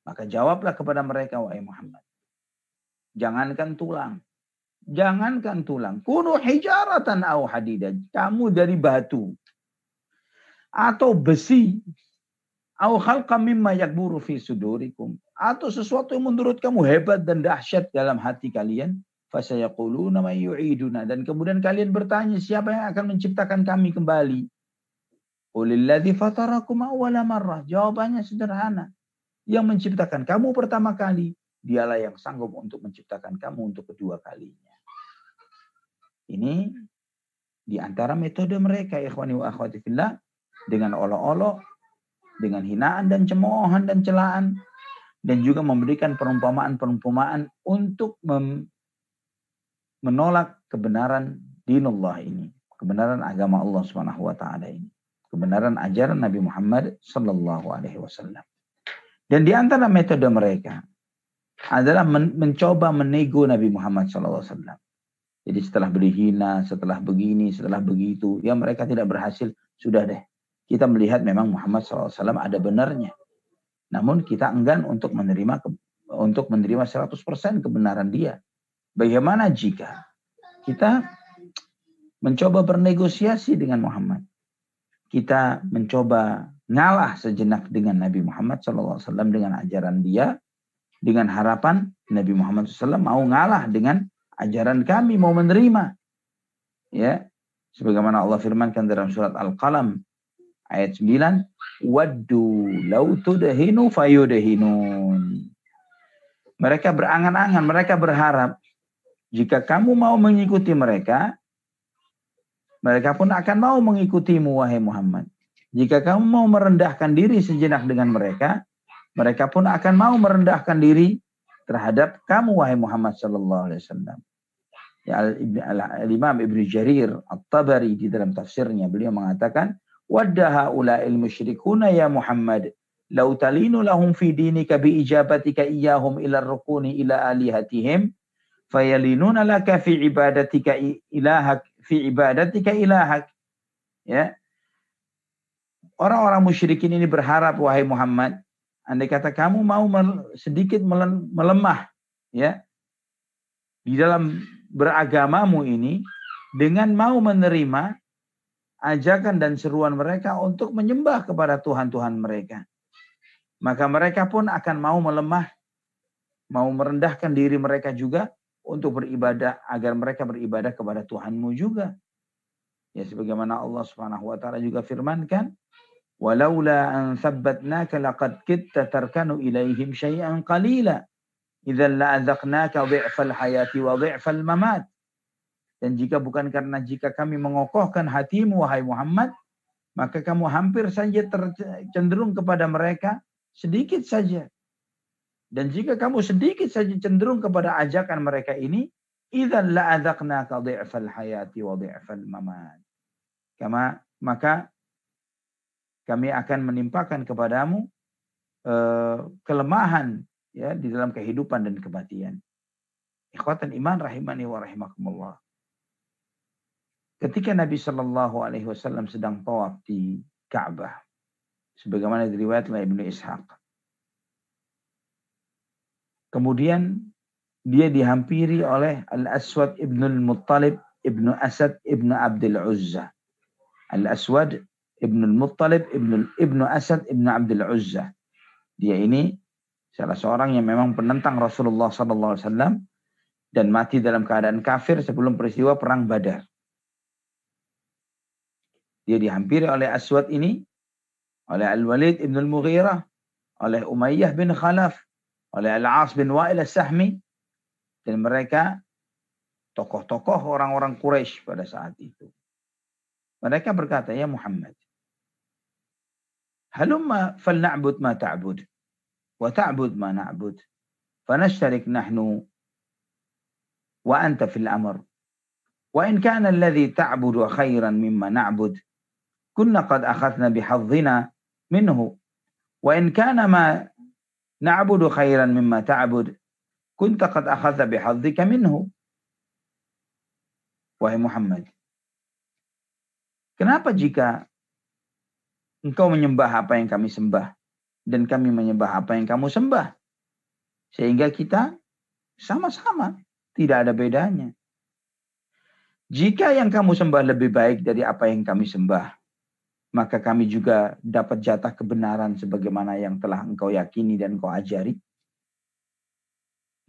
Maka jawablah kepada mereka wahai Muhammad. Jangankan tulang. Jangankan tulang. Kunu hijaratan aw hadida. Kamu dari batu atau besi. Aw khalqan mimma yakburu fi sudurikum. Atau sesuatu yang menurut kamu hebat dan dahsyat dalam hati kalian. Fasayaquluna may yu'iduna. Dan kemudian kalian bertanya siapa yang akan menciptakan kami kembali. Qulilladzi fatarakum awwala marrah. Jawabannya sederhana. Yang menciptakan kamu pertama kali. Dialah yang sanggup untuk menciptakan kamu untuk kedua kalinya. Ini di antara metode mereka ikhwani wa akhwati fillah. Dengan olok-olok. Dengan hinaan dan cemoohan dan celaan. Dan juga memberikan perumpamaan-perumpamaan untuk menolak kebenaran dinullah ini. Kebenaran agama Allah Subhanahu wa Ta'ala ini. Kebenaran ajaran Nabi Muhammad Sallallahu Alaihi Wasallam. Dan di antara metode mereka adalah mencoba menego Nabi Muhammad Sallallahu Alaihi Wasallam. Jadi setelah dihina, setelah begini, setelah begitu, ya mereka tidak berhasil. Sudah deh, kita melihat memang Muhammad Sallallahu Alaihi Wasallam ada benarnya. Namun kita enggan untuk menerima 100% kebenaran dia. Bagaimana jika kita mencoba bernegosiasi dengan Muhammad? Kita mencoba ngalah sejenak dengan Nabi Muhammad SAW dengan ajaran dia. Dengan harapan Nabi Muhammad SAW mau ngalah dengan ajaran kami, mau menerima. Ya, sebagaimana Allah firmankan dalam surat Al-Qalam ayat 9. Waddu law tudhinu fayudhinun. Mereka berangan-angan, mereka berharap jika kamu mau mengikuti mereka, mereka pun akan mau mengikutimu wahai Muhammad. Jika kamu mau merendahkan diri sejenak dengan mereka, mereka pun akan mau merendahkan diri terhadap kamu wahai Muhammad sallallahu alaihi wasallam. Ya, Al-Imam Ibnu Jarir At-Tabari di dalam tafsirnya beliau mengatakan wadda haula'il musyrikuna ya Muhammad law talinu lahum fi dinika bi ijabatika iyyahum ila rukuni ila alihatihim fayalinuna laka fi ibadatika ilahak. Ya. Orang-orang musyrikin ini berharap wahai Muhammad, andai kata kamu mau sedikit melemah ya di dalam beragamamu ini dengan mau menerima ajakan dan seruan mereka untuk menyembah kepada Tuhan-Tuhan mereka. Maka mereka pun akan mau melemah, mau merendahkan diri mereka juga untuk beribadah, agar mereka beribadah kepada Tuhanmu juga. Ya sebagaimana Allah Subhanahu wa Ta'ala juga firmankan, walaula an thabbatnaka laqad kitta tarkanu ilaihim syai'an qalila idzan la'adzaqnaka dhi'fal hayati wa dhi'fal mamat. Dan jika bukan karena jika kami mengokohkan hatimu wahai Muhammad, maka kamu hampir saja cenderung kepada mereka sedikit saja. Dan jika kamu sedikit saja cenderung kepada ajakan mereka ini, idzan la'adzaqnaka dhi'fal hayati wa dhi'fal mamat. Maka kami akan menimpakan kepadamu kelemahan ya di dalam kehidupan dan kematian. Ikhwatan iman rahimani wa rahimakumullah. Ketika Nabi Shallallahu Alaihi Wasallam sedang tawaf di Ka'bah, sebagaimana diriwayatkan oleh Ibnu Ishaq, kemudian dia dihampiri oleh Al-Aswad ibnul Muttalib ibnu Asad ibnu Abdul Uzza. Al-Aswad ibnul Muttalib ibnu Asad ibnu Abdul Uzza. Dia ini salah seorang yang memang penentang Rasulullah Sallallahu Alaihi Wasallam dan mati dalam keadaan kafir sebelum peristiwa perang Badar. Dia dihampiri oleh Aswad ini, oleh Al-Walid ibn al-Mughirah, oleh Umayyah bin Khalaf, oleh Al-As bin Wa'il as-Sahmi. Dan mereka tokoh-tokoh orang-orang Quraisy pada saat itu. Mereka berkata, ya Muhammad, halumma falna'bud ma ta'bud, wa ta'bud ma na'bud, fanashtarik nahnu wa anta fil amr. Wa in kana alladhi ta'budu khairan mimma na'bud, كنا قد أخذنا بحظنا منه وإن كان ما نعبد خيرا مما تعبد كنت قد أخذت بحظك منه. Wahai Muhammad, kenapa jika engkau menyembah apa yang kami sembah dan kami menyembah apa yang kamu sembah, sehingga kita sama-sama tidak ada bedanya. Jika yang kamu sembah lebih baik dari apa yang kami sembah, maka kami juga dapat jatah kebenaran sebagaimana yang telah engkau yakini dan engkau ajari.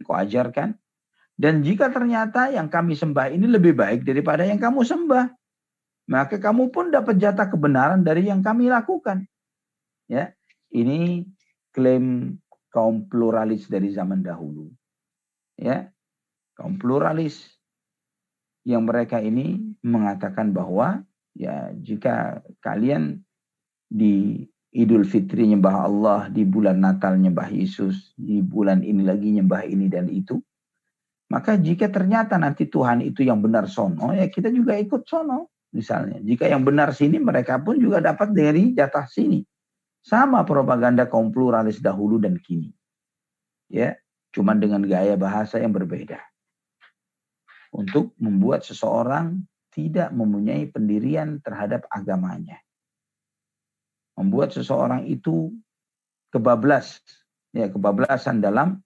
Engkau ajarkan. Dan jika ternyata yang kami sembah ini lebih baik daripada yang kamu sembah, maka kamu pun dapat jatah kebenaran dari yang kami lakukan. Ya, ini klaim kaum pluralis dari zaman dahulu. Ya, kaum pluralis yang mereka ini mengatakan bahwa ya, jika kalian di Idul Fitri nyembah Allah, di bulan Natal nyembah Yesus, di bulan ini lagi nyembah ini dan itu, maka jika ternyata nanti Tuhan itu yang benar sono, ya kita juga ikut sono. Misalnya, jika yang benar sini, mereka pun juga dapat dari jatah sini. Sama propaganda kaum pluralis dahulu dan kini. Ya, cuman dengan gaya bahasa yang berbeda. Untuk membuat seseorang tidak mempunyai pendirian terhadap agamanya. Membuat seseorang itu kebablasan dalam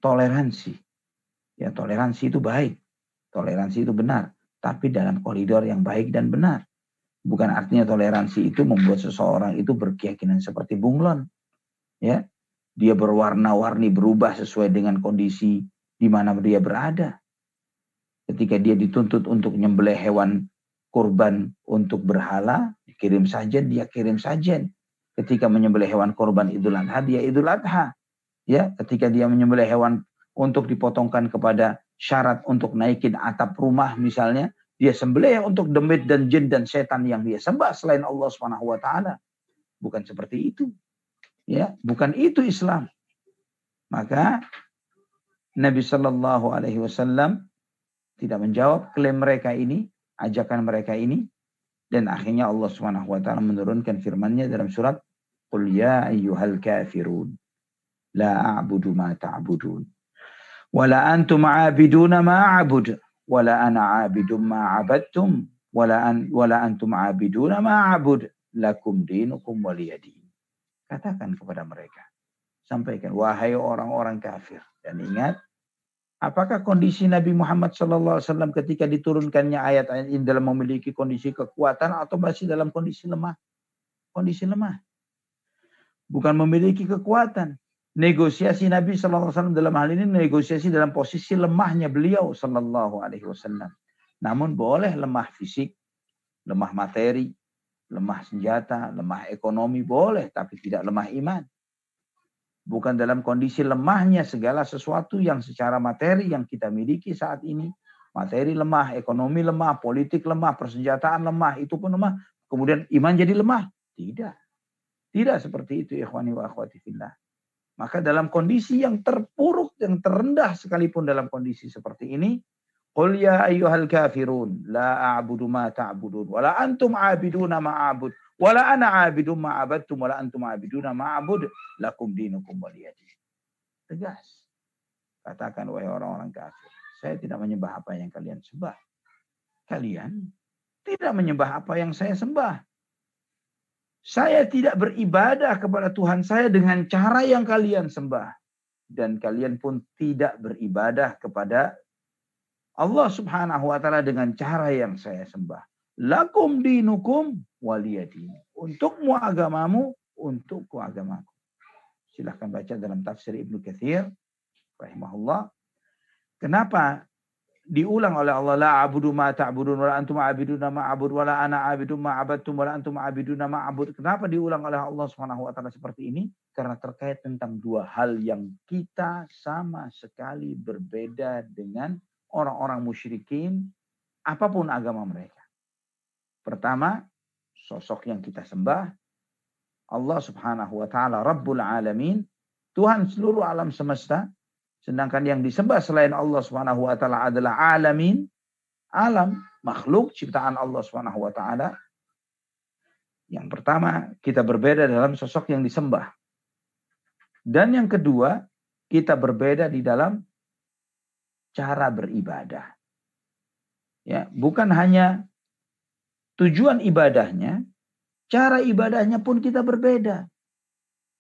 toleransi. Ya, toleransi itu baik. Toleransi itu benar. Tapi dalam koridor yang baik dan benar. Bukan artinya toleransi itu membuat seseorang itu berkeyakinan seperti bunglon. Ya, dia berwarna-warni, berubah sesuai dengan kondisi di mana dia berada. Ketika dia dituntut untuk nyembelih hewan kurban untuk berhala, kirim sajen, dia kirim sajen. Ketika menyembelih hewan kurban Idul Adha, dia Idul Adha. Ya, ketika dia menyembelih hewan untuk dipotongkan kepada syarat untuk naikin atap rumah misalnya, dia sembelih untuk demit dan jin dan setan yang dia sembah selain Allah Subhanahu wa taala. Bukan seperti itu. Ya, bukan itu Islam. Maka Nabi Shallallahu Alaihi Wasallam tidak menjawab klaim mereka ini, ajakan mereka ini, dan akhirnya Allah Subhanahu wa taala menurunkan firman-Nya dalam surat Qul ya ayyuhal kafirun la a'budu ma ta'budun wa la antum 'abiduna ma a'bud wa la ana 'abidum ma 'abadtum wa la antum 'abiduna ma a'bud lakum dinukum waliyadin. Katakan kepada mereka, sampaikan, wahai orang-orang kafir, dan ingat, apakah kondisi Nabi Muhammad SAW ketika diturunkannya ayat-ayat ini dalam memiliki kondisi kekuatan atau masih dalam kondisi lemah? Kondisi lemah. Bukan memiliki kekuatan. Negosiasi Nabi SAW dalam hal ini negosiasi dalam posisi lemahnya beliau SAW. Namun boleh lemah fisik, lemah materi, lemah senjata, lemah ekonomi boleh, tapi tidak lemah iman. Bukan dalam kondisi lemahnya segala sesuatu yang secara materi yang kita miliki saat ini. Materi lemah, ekonomi lemah, politik lemah, persenjataan lemah, itu pun lemah. Kemudian iman jadi lemah. Tidak. Tidak seperti itu, ikhwani wa akhwati fillah. Maka dalam kondisi yang terpuruk, yang terendah sekalipun dalam kondisi seperti ini, qul ya ayyuhal kafirun la a'budu ma ta'budun wala antum 'abiduna ma a'bud wala ana 'abidun ma 'abadtum wala antum 'abiduna ma a'bud lakum dinukum waliyadin. Tegas. Katakan wahai orang-orang kafir, saya tidak menyembah apa yang kalian sembah. Kalian tidak menyembah apa yang saya sembah. Saya tidak beribadah kepada Tuhan saya dengan cara yang kalian sembah. Dan kalian pun tidak beribadah kepada Allah subhanahu wa ta'ala dengan cara yang saya sembah. Lakum dinukum waliyadin. Untukmu agamamu, untukku agamaku. Silahkan baca dalam tafsir Ibnu Katsir rahimahullah. Kenapa diulang oleh Allah, la a'budu ma ta'budun wala antum a'biduna ma a'bud wala ana a'budu ma 'abadtum wala antum a'biduna ma a'bud. Kenapa diulang oleh Allah Subhanahu wa taala seperti ini? Karena terkait tentang dua hal yang kita sama sekali berbeda dengan orang-orang musyrikin apapun agama mereka. Pertama, sosok yang kita sembah Allah Subhanahu wa taala Rabbul Alamin, Tuhan seluruh alam semesta. Sedangkan yang disembah selain Allah Subhanahu wa taala adalah alamin, alam, makhluk ciptaan Allah Subhanahu wa taala. Yang pertama, kita berbeda dalam sosok yang disembah. Dan yang kedua, kita berbeda di dalam cara beribadah. Ya, bukan hanya tujuan ibadahnya, cara ibadahnya pun kita berbeda.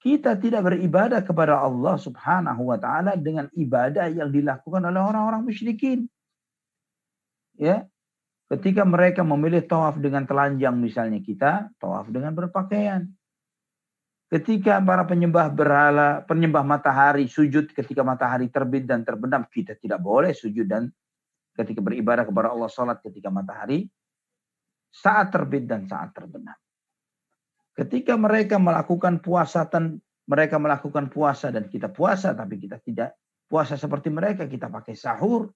Kita tidak beribadah kepada Allah Subhanahu wa taala dengan ibadah yang dilakukan oleh orang-orang musyrikin. Ya. Ketika mereka memilih tawaf dengan telanjang misalnya, kita tawaf dengan berpakaian. Ketika para penyembah berhala, penyembah matahari sujud ketika matahari terbit dan terbenam, kita tidak boleh sujud dan ketika beribadah kepada Allah salat ketika matahari saat terbit dan saat terbenam. Ketika mereka melakukan puasa dan kita puasa, tapi kita tidak puasa seperti mereka, kita pakai sahur,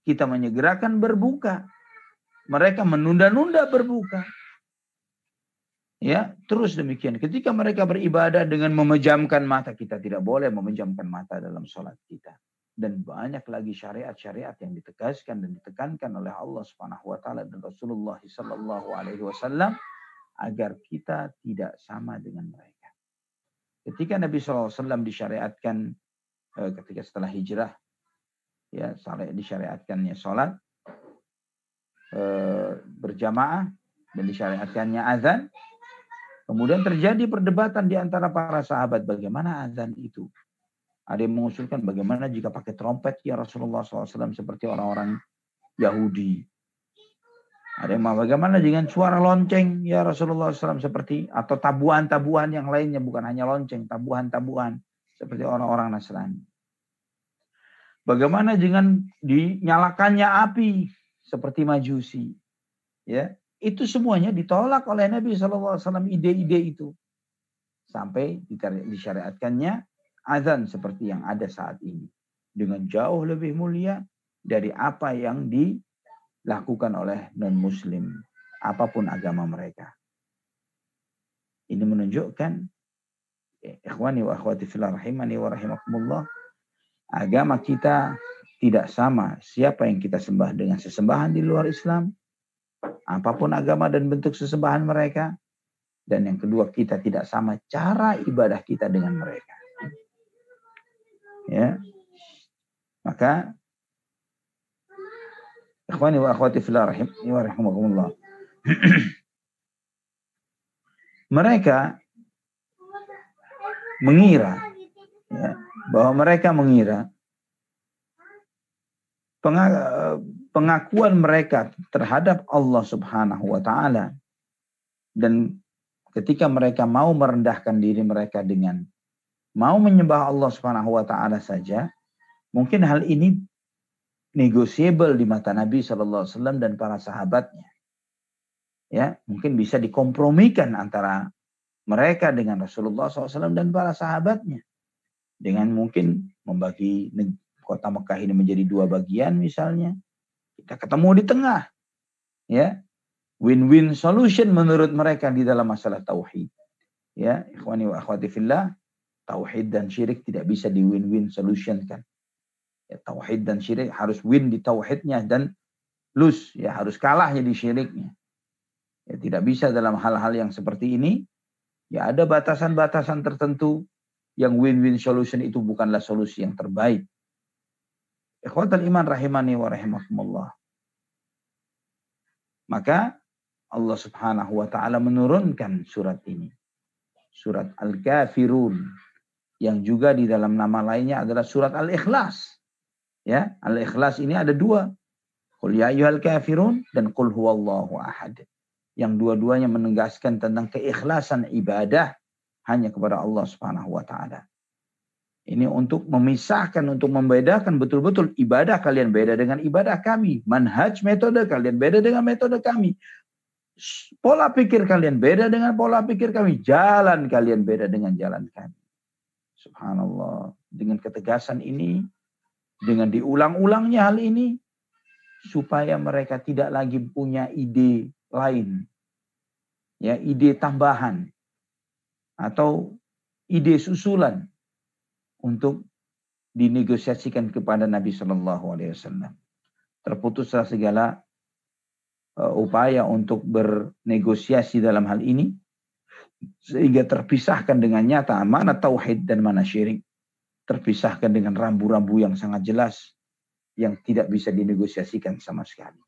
kita menyegerakan berbuka. Mereka menunda-nunda berbuka. Ya, terus demikian. Ketika mereka beribadah dengan memejamkan mata, kita tidak boleh memejamkan mata dalam sholat kita. Dan banyak lagi syariat-syariat yang ditegaskan dan ditekankan oleh Allah Subhanahu wa taala dan Rasulullah sallallahu alaihi wasallam agar kita tidak sama dengan mereka. Ketika Nabi SAW disyariatkan ketika setelah hijrah, ya, disyariatkannya sholat berjamaah dan disyariatkannya azan. Kemudian terjadi perdebatan di antara para sahabat bagaimana azan itu. Ada yang mengusulkan bagaimana jika pakai trompet ya Rasulullah SAW seperti orang-orang Yahudi. Ada yang bagaimana dengan suara lonceng ya Rasulullah SAW seperti, atau tabuhan-tabuhan yang lainnya, bukan hanya lonceng, tabuhan-tabuhan seperti orang-orang Nasrani. Bagaimana dengan dinyalakannya api seperti Majusi, ya itu semuanya ditolak oleh Nabi SAW, ide-ide itu sampai disyariatkannya azan seperti yang ada saat ini dengan jauh lebih mulia dari apa yang dilakukan oleh non-muslim apapun agama mereka. Ini menunjukkan ikhwani wa akhwati fillah rahimani wa rahimakumullah, agama kita tidak sama siapa yang kita sembah dengan sesembahan di luar Islam, apapun agama dan bentuk sesembahan mereka. Dan yang kedua, kita tidak sama cara ibadah kita dengan mereka. Ya. Maka ikhwani wa akhwati fillah rahimani wa rahimakumullah. Mereka mengira, ya, bahwa mereka mengira pengakuan mereka terhadap Allah Subhanahu wa taala, dan ketika mereka mau merendahkan diri mereka dengan mau menyembah Allah Subhanahu wa taala saja, mungkin hal ini negotiable di mata Nabi sallallahu alaihi wasallam dan para sahabatnya. Ya, mungkin bisa dikompromikan antara mereka dengan Rasulullah SAW dan para sahabatnya. Dengan mungkin membagi kota Mekah ini menjadi 2 bagian misalnya. Kita ketemu di tengah. Ya, win-win solution menurut mereka di dalam masalah tauhid. Ya, ikhwani wa akhwati fillah, tauhid dan syirik tidak bisa di win-win solution kan. Ya, tauhid dan syirik harus win di tauhidnya dan lose, ya harus kalahnya di syiriknya. Ya, tidak bisa dalam hal-hal yang seperti ini. Ya ada batasan-batasan tertentu yang win-win solution itu bukanlah solusi yang terbaik. Ikhwatal iman rahimani wa rahimakumullah. Maka Allah Subhanahu wa taala menurunkan surat ini. Surat Al-Kafirun yang juga di dalam nama lainnya adalah surat Al-Ikhlas. Ya, Al-Ikhlas ini ada 2. Qul ya ayyuhal kafirun dan qul huwallahu ahad. Yang dua-duanya menegaskan tentang keikhlasan ibadah hanya kepada Allah Subhanahu wa taala. Ini untuk memisahkan, untuk membedakan betul-betul ibadah kalian beda dengan ibadah kami. Manhaj metode kalian beda dengan metode kami. Pola pikir kalian beda dengan pola pikir kami. Jalan kalian beda dengan jalan kami. Subhanallah. Dengan ketegasan ini, dengan diulang-ulangnya hal ini, supaya mereka tidak lagi punya ide lain. Ya, ide tambahan atau ide susulan untuk dinegosiasikan kepada Nabi Shallallahu Alaihi Wasallam. Terputuslah segala upaya untuk bernegosiasi dalam hal ini, sehingga terpisahkan dengan nyata mana tauhid dan mana syirik, terpisahkan dengan rambu-rambu yang sangat jelas yang tidak bisa dinegosiasikan sama sekali.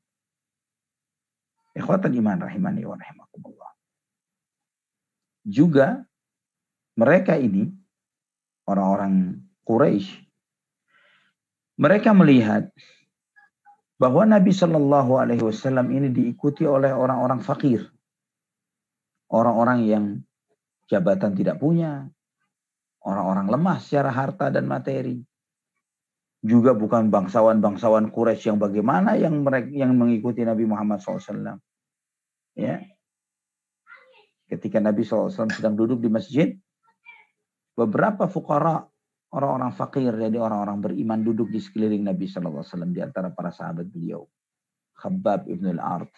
Ikhwatan iman rahimani wa rahimakumullah. Juga mereka ini, orang-orang Quraisy, mereka melihat bahwa Nabi Shallallahu Alaihi Wasallam ini diikuti oleh orang-orang fakir, orang-orang yang jabatan tidak punya, orang-orang lemah secara harta dan materi, juga bukan bangsawan-bangsawan Quraisy yang bagaimana yang mengikuti Nabi Muhammad SAW. Ya, ketika Nabi SAW sedang duduk di masjid, beberapa fuqara, orang-orang fakir, jadi orang-orang beriman duduk di sekeliling Nabi SAW di antara para sahabat beliau. Khabbab ibn al-Ard,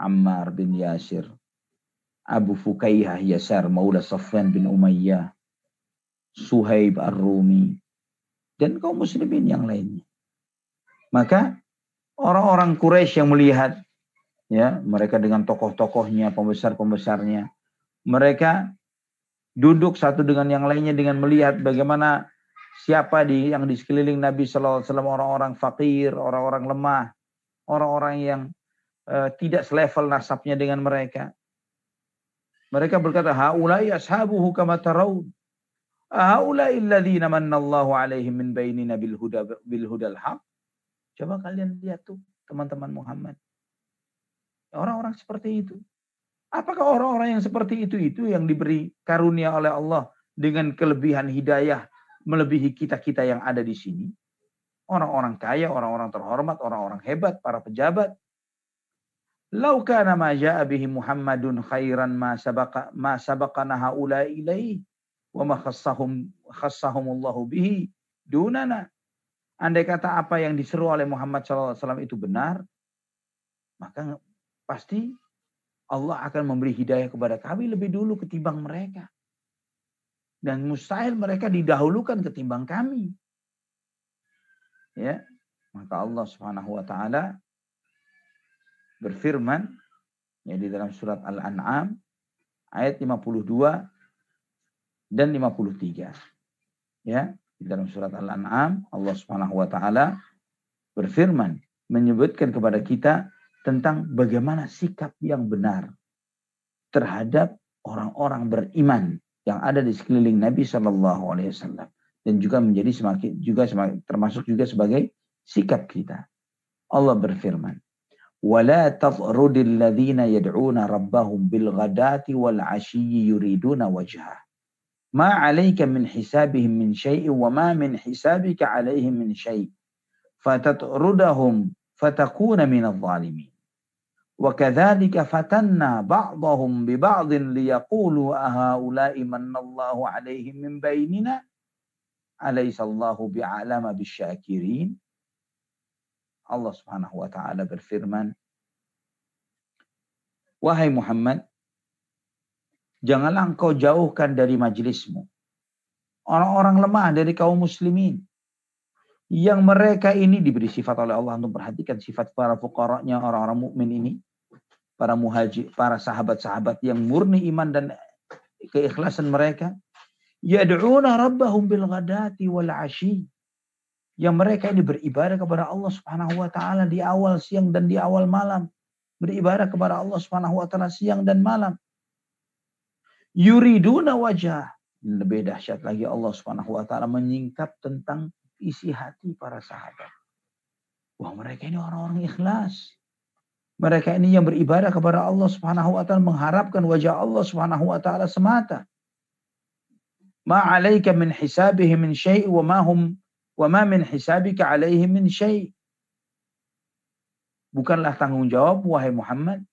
Ammar bin Yasir, Abu Fukaihah Yasar, Maula Safwan bin Umayyah, Suhaib ar-Rumi, dan kaum muslimin yang lainnya. Maka orang-orang Quraisy yang melihat, ya, mereka dengan tokoh-tokohnya, pembesar-pembesarnya, mereka duduk satu dengan yang lainnya dengan melihat bagaimana siapa yang di sekeliling Nabi SAW, orang-orang fakir, orang-orang lemah, orang-orang yang tidak selevel nasabnya dengan mereka. Mereka berkata, haulai ashabuhu kama tarawun, haulai alladziina mannallahu alaihim min bainina bil hudal haq. Coba kalian lihat tuh teman-teman Muhammad. Orang-orang seperti itu. Apakah orang-orang yang seperti itu yang diberi karunia oleh Allah dengan kelebihan hidayah melebihi kita-kita yang ada di sini? Orang-orang kaya, orang-orang terhormat, orang-orang hebat, para pejabat. Lau kana ma jaa bihi Muhammadun khairan ma sabaqana haula ilaihi wa ma khassahumullahu bihi dunana. Andai kata apa yang diseru oleh Muhammad SAW itu benar, maka pasti Allah akan memberi hidayah kepada kami lebih dulu ketimbang mereka. Dan mustahil mereka didahulukan ketimbang kami. Ya, maka Allah Subhanahu wa taala berfirman, ya, di dalam surat Al-An'am ayat 52 dan 53. Ya, di dalam surat Al-An'am Allah Subhanahu wa taala berfirman menyebutkan kepada kita tentang bagaimana sikap yang benar terhadap orang-orang beriman yang ada di sekeliling Nabi Shallallahu Alaihi Wasallam, dan juga menjadi termasuk juga sebagai sikap kita. Allah berfirman, "Wala tadrudil ladzina yad'una rabbahum bil ghadati wal 'ashiyyi yuriduna wajhah. Ma 'alaika min hisabihim min syai'in wa ma min hisabika 'alaihim min syai'. Fatat'rudahum fatakuna minadh dhalimin." Wa kadzalika fatanna ba'dahum bi ba'dhin liyaqulu ahaula'i manallahu 'alaihim min bainina alaysallahu bi'alama bisyakirin. Allah Subhanahu wa taala berfirman, wahai Muhammad, janganlah engkau jauhkan dari majelismu orang-orang lemah dari kaum muslimin yang mereka ini diberi sifat oleh Allah. Untuk perhatikan sifat para fuqaranya orang-orang mukmin ini, para muhajir, para sahabat-sahabat yang murni iman dan keikhlasan mereka. Yad'una rabbahum bil ghadati wal 'ashi. Yang mereka ini beribadah kepada Allah Subhanahu wa taala di awal siang dan di awal malam. Beribadah kepada Allah Subhanahu wa taala siang dan malam. Yuriduna wajah. Lebih dahsyat lagi, Allah Subhanahu wa taala menyingkap tentang isi hati para sahabat. Wah, mereka ini orang-orang ikhlas. Mereka ini yang beribadah kepada Allah Subhanahu wa taala, mengharapkan wajah Allah Subhanahu wa taala semata. Ma 'alaika min hisabihim min syai' wa ma min hisabika 'alaihim min syai'. Bukanlah tanggung jawab wahai Muhammad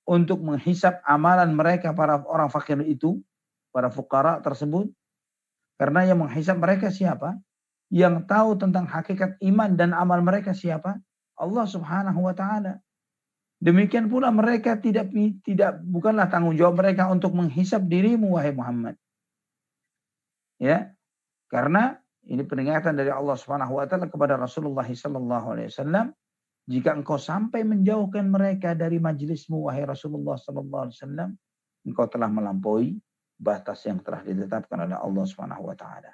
untuk menghisap amalan mereka para orang fakir itu, para fuqara tersebut. Karena yang menghisap mereka siapa? Yang tahu tentang hakikat iman dan amal mereka siapa? Allah Subhanahu wa taala. Demikian pula mereka bukanlah tanggung jawab mereka untuk menghisap dirimu wahai Muhammad. Ya. Karena ini peringatan dari Allah Subhanahu wa taala kepada Rasulullah sallallahu alaihi wasallam, jika engkau sampai menjauhkan mereka dari majelismu wahai Rasulullah sallallahu alaihi wasallam, engkau telah melampaui batas yang telah ditetapkan oleh Allah Subhanahu wa taala.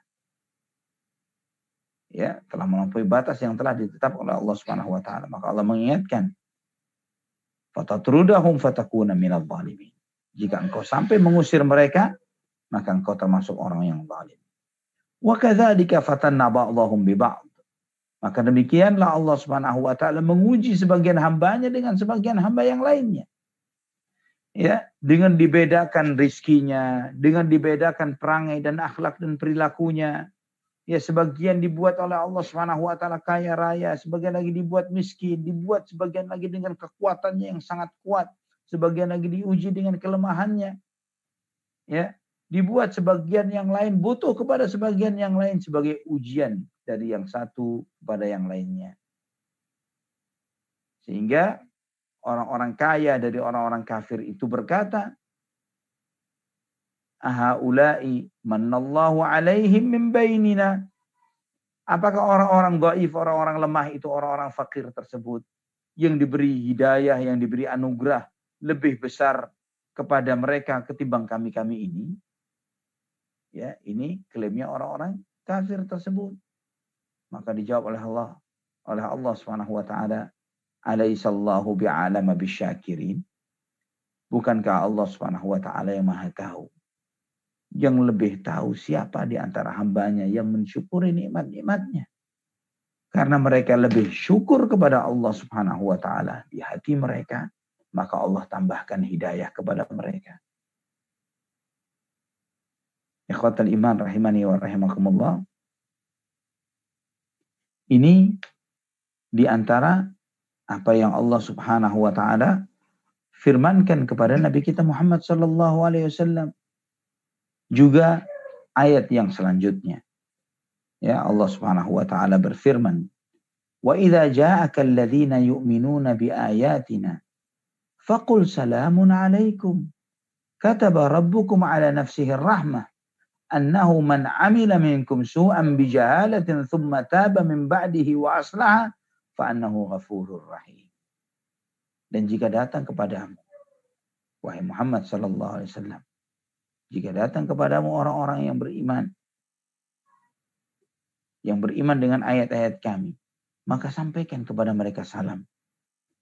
Ya, telah melampaui batas yang telah ditetapkan oleh Allah Subhanahu wa taala. Maka Allah mengingatkan, fatatrudahum fatakuna minadh dhalimin. Jika engkau sampai mengusir mereka, maka engkau termasuk orang yang zalim. Wa kadzalika fatanna ba'dahum bi ba'd. Maka demikianlah Allah Subhanahu wa taala menguji sebagian hambanya dengan sebagian hamba yang lainnya. Ya, dengan dibedakan rizkinya, dengan dibedakan perangai dan akhlak dan perilakunya. Ya, sebagian dibuat oleh Allah Subhanahu wa taala kaya raya, sebagian lagi dibuat miskin, dibuat sebagian lagi dengan kekuatannya yang sangat kuat, sebagian lagi diuji dengan kelemahannya. Ya, dibuat sebagian yang lain butuh kepada sebagian yang lain sebagai ujian dari yang satu kepada yang lainnya. Sehingga orang-orang kaya dari orang-orang kafir itu berkata, ahaula'i manallahu 'alaihim min bainina. Apakah orang-orang dhaif, orang-orang lemah itu, orang-orang fakir tersebut yang diberi hidayah, yang diberi anugerah lebih besar kepada mereka ketimbang kami-kami ini? Ya, ini klaimnya orang-orang kafir tersebut. Maka dijawab oleh Allah Subhanahu wa taala, alaisallahu bi'alama bisyakirin. Bukankah Allah Subhanahu wa taala yang Maha tahu, yang lebih tahu siapa di antara hambanya yang mensyukuri nikmat-nikmatnya. Karena mereka lebih syukur kepada Allah Subhanahu wa taala di hati mereka, maka Allah tambahkan hidayah kepada mereka. Ikhwatal iman rahimani wa rahimakumullah. Ini di antara apa yang Allah Subhanahu wa taala firmankan kepada Nabi kita Muhammad sallallahu alaihi wasallam. Juga ayat yang selanjutnya. Ya, Allah Subhanahu wa taala berfirman, "Wa idza ja'aka alladziina yu'minuuna biaayatina faqul salamun 'alaikum. Kataba rabbukum 'ala nafsihi ar-rahmah annahu man 'amila minkum su'an bijahalatin thumma taba min ba'dihi wa aslaha fa annahu ghafurur rahim." Dan jika datang kepadamu wahai Muhammad sallallahu alaihi wasallam, jika datang kepadamu orang-orang yang beriman dengan ayat-ayat kami, maka sampaikan kepada mereka salam.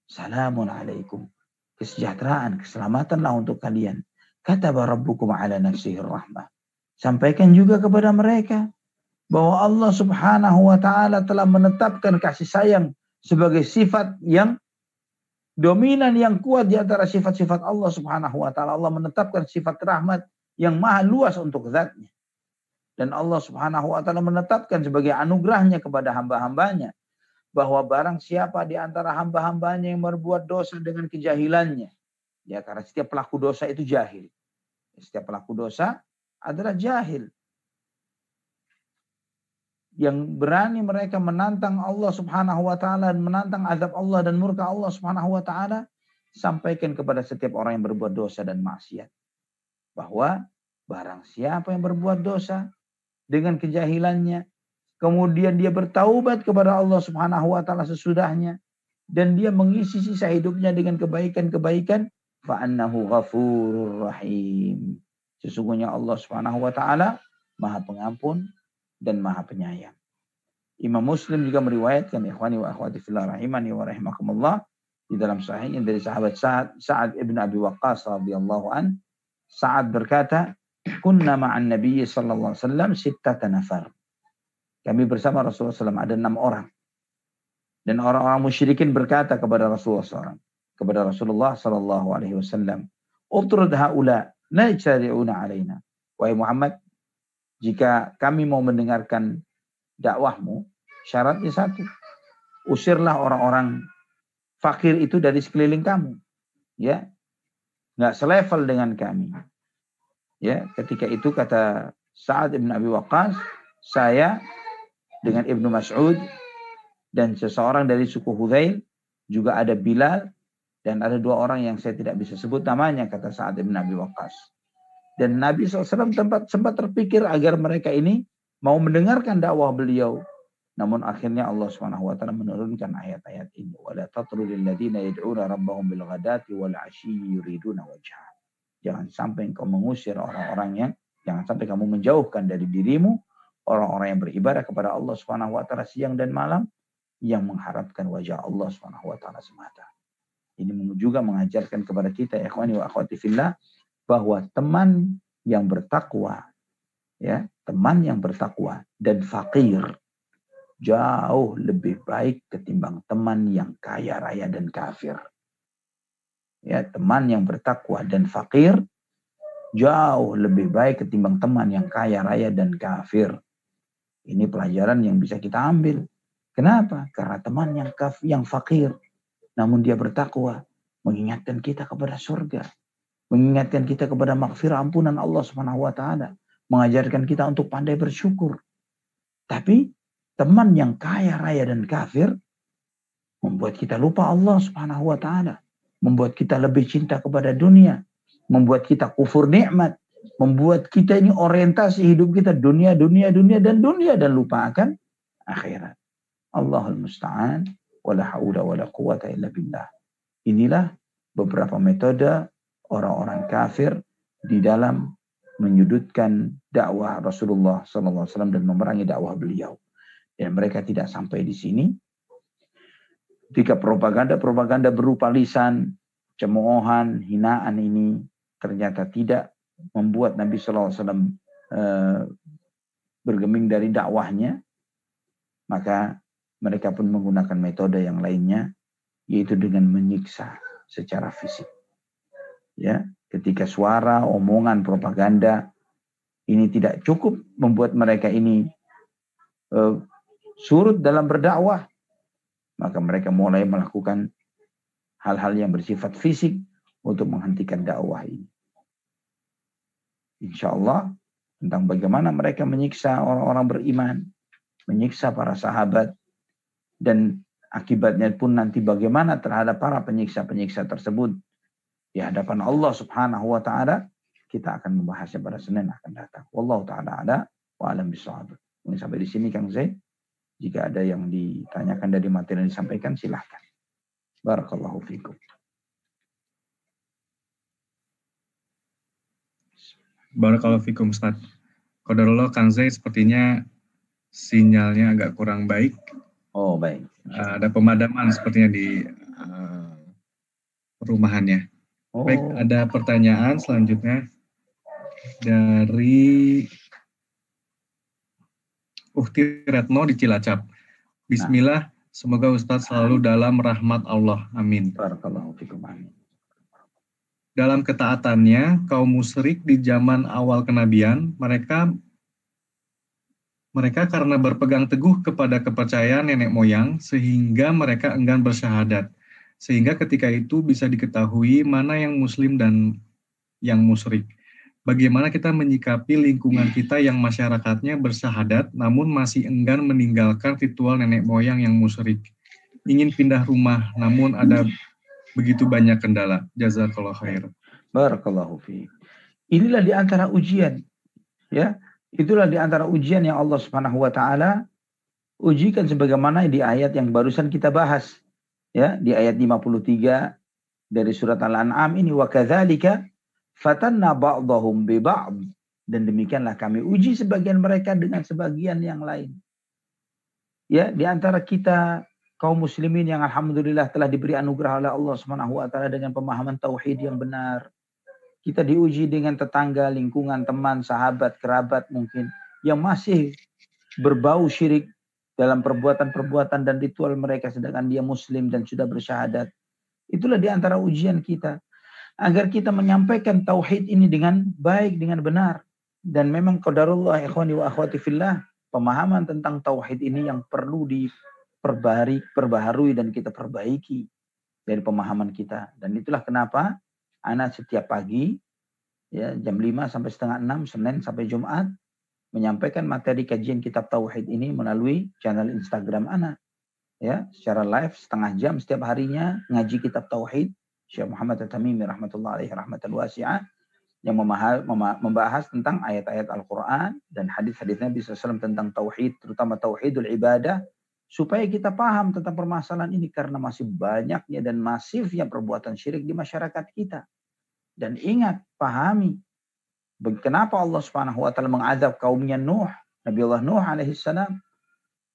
Salamun alaikum. Kesejahteraan, keselamatanlah untuk kalian. Kataba rabbukum 'ala nafsihi rahmah. Sampaikan juga kepada mereka bahwa Allah Subhanahu wa taala telah menetapkan kasih sayang sebagai sifat yang dominan, yang kuat di antara sifat-sifat Allah Subhanahu wa taala. Allah menetapkan sifat rahmat yang maha luas untuk zatnya. Dan Allah Subhanahu wa taala menetapkan sebagai anugerahnya kepada hamba-hambanya bahwa barang siapa di antara hamba-hambanya yang berbuat dosa dengan kejahilannya, ya karena setiap pelaku dosa itu jahil. Setiap pelaku dosa adalah jahil. Yang berani mereka menantang Allah Subhanahu wa taala dan menantang azab Allah dan murka Allah Subhanahu wa taala, sampaikan kepada setiap orang yang berbuat dosa dan maksiat bahwa barang siapa yang berbuat dosa dengan kejahilannya, kemudian dia bertaubat kepada Allah Subhanahu wa taala sesudahnya dan dia mengisi sisa hidupnya dengan kebaikan-kebaikan, fa annahu ghafurur rahim. Sesungguhnya Allah Subhanahu wa taala Maha Pengampun dan Maha Penyayang. Imam Muslim juga meriwayatkan, ikhwani wa akhwati fillah rahimani wa rahimakumullah, di dalam sahihnya dari sahabat Sa'ad ibn Abi Waqqas radhiyallahu an, Sa'ad berkata, kunna ma'an Nabi sallallahu alaihi wasallam sittata nafar. Kami bersama Rasulullah SAW ada 6 orang. Dan orang-orang musyrikin berkata kepada Rasulullah sallallahu alaihi wasallam, "Utrud haula la yajtari'una alaina." Wahai Muhammad, jika kami mau mendengarkan dakwahmu, syaratnya satu. Usirlah orang-orang fakir itu dari sekeliling kamu. Ya. Enggak selevel dengan kami. Ya, ketika itu kata Sa'ad ibn Abi Waqqas, saya dengan Ibnu Mas'ud dan seseorang dari suku Hudzail, juga ada Bilal dan ada 2 orang yang saya tidak bisa sebut namanya, kata Sa'ad ibn Abi Waqqas. Dan Nabi SAW sempat terpikir agar mereka ini mau mendengarkan dakwah beliau. Namun akhirnya Allah SWT menurunkan ayat-ayat ini. وَلَا تَطْرُدِ الَّذِينَ يَدْعُونَ رَبَّهُمْ بِالْغَدَاةِ وَالْعَشِيِّ يُرِيدُونَ وَجْهَهُ. Jangan sampai engkau mengusir orang-orang jangan sampai kamu menjauhkan dari dirimu orang-orang yang beribadah kepada Allah SWT siang dan malam yang mengharapkan wajah Allah SWT semata. Ini juga mengajarkan kepada kita, ikhwani wa akhwati fillah, bahwa teman yang bertakwa, ya, teman yang bertakwa dan fakir jauh lebih baik ketimbang teman yang kaya raya dan kafir. Ya, teman yang bertakwa dan fakir jauh lebih baik ketimbang teman yang kaya raya dan kafir. Ini pelajaran yang bisa kita ambil. Kenapa? Karena teman yang fakir namun dia bertakwa mengingatkan kita kepada surga, mengingatkan kita kepada maghfirah ampunan Allah Subhanahu wa taala, mengajarkan kita untuk pandai bersyukur. Tapi teman yang kaya raya dan kafir membuat kita lupa Allah Subhanahu wa taala, membuat kita lebih cinta kepada dunia, membuat kita kufur nikmat, membuat kita ini orientasi hidup kita dunia dan lupa akan akhirat. Allahul musta'an, wala haula wala quwata illa billah. Inilah beberapa metode orang-orang kafir di dalam menyudutkan dakwah Rasulullah SAW dan memerangi dakwah beliau. Dan mereka tidak sampai di sini. Ketika propaganda berupa lisan, cemoohan, hinaan ini ternyata tidak membuat Nabi SAW bergeming dari dakwahnya, maka mereka pun menggunakan metode yang lainnya, yaitu dengan menyiksa secara fisik. Ya, ketika suara, omongan, propaganda ini tidak cukup membuat mereka ini surut dalam berdakwah, maka mereka mulai melakukan hal-hal yang bersifat fisik untuk menghentikan dakwah ini. Insya Allah tentang bagaimana mereka menyiksa orang-orang beriman, menyiksa para sahabat, dan akibatnya pun nanti bagaimana terhadap para penyiksa-penyiksa tersebut di hadapan Allah Subhanahu wa taala, kita akan membahasnya pada Senin akan datang. Wallahu taala ala wa alam bisawab. Mungkin sampai di sini Kang Zaid. Jika ada yang ditanyakan dari materi yang disampaikan, silahkan. Barakallahu fikum. Barakallahu fikum Ustaz. Qadarullah Kang Zaid sepertinya sinyalnya agak kurang baik. Oh baik. Ada pemadaman sepertinya di perumahannya. Oh. Baik, ada pertanyaan selanjutnya dari Uhti Retno di Cilacap. Bismillah, semoga Ustadz selalu dalam rahmat Allah. Amin. Barakallahu fikum. Amin. Dalam ketaatannya, kaum musyrik di zaman awal kenabian, mereka Mereka karena berpegang teguh kepada kepercayaan nenek moyang, sehingga mereka enggan bersyahadat. Sehingga ketika itu bisa diketahui mana yang muslim dan yang musyrik. Bagaimana kita menyikapi lingkungan kita yang masyarakatnya bersyahadat, namun masih enggan meninggalkan ritual nenek moyang yang musyrik. Ingin pindah rumah, namun ada begitu banyak kendala. Jazakallah khair. Barakallahu fi. Inilah di antara ujian, ya. Itulah di antara ujian yang Allah Subhanahu wa taala ujikan sebagaimana di ayat yang barusan kita bahas. Ya, di ayat 53 dari surat Al-An'am ini, wa kadzalika fatanna ba'dahum bi ba'd, dan demikianlah kami uji sebagian mereka dengan sebagian yang lain. Ya, di antara kita kaum muslimin yang alhamdulillah telah diberi anugerah oleh Allah Subhanahu wa taala dengan pemahaman tauhid yang benar. Kita diuji dengan tetangga, lingkungan, teman, sahabat, kerabat mungkin yang masih berbau syirik dalam perbuatan-perbuatan dan ritual mereka sedangkan dia muslim dan sudah bersyahadat. Itulah di antara ujian kita. Agar kita menyampaikan tauhid ini dengan baik, dengan benar. Dan memang qadarullah ikhwani wa akhwati fillah, pemahaman tentang tauhid ini yang perlu diperbaharui dan kita perbaiki dari pemahaman kita. Dan itulah kenapa ana setiap pagi ya jam 5 sampai setengah 6 Senin sampai Jumat menyampaikan materi kajian kitab tauhid ini melalui channel Instagram ana. Ya, secara live setengah jam setiap harinya ngaji kitab tauhid Syekh Muhammad At-Tamimi rahmatullahi alaihi rahmatan wasi'ah yang membahas tentang ayat-ayat Al-Quran dan hadis-hadis Nabi SAW tentang tauhid, terutama tauhidul ibadah, supaya kita paham tentang permasalahan ini karena masih banyaknya dan masifnya perbuatan syirik di masyarakat kita. Dan ingat, pahami kenapa Allah Subhanahu wa taala mengazab kaumnya Nuh, Nabiullah Nuh alaihi salam.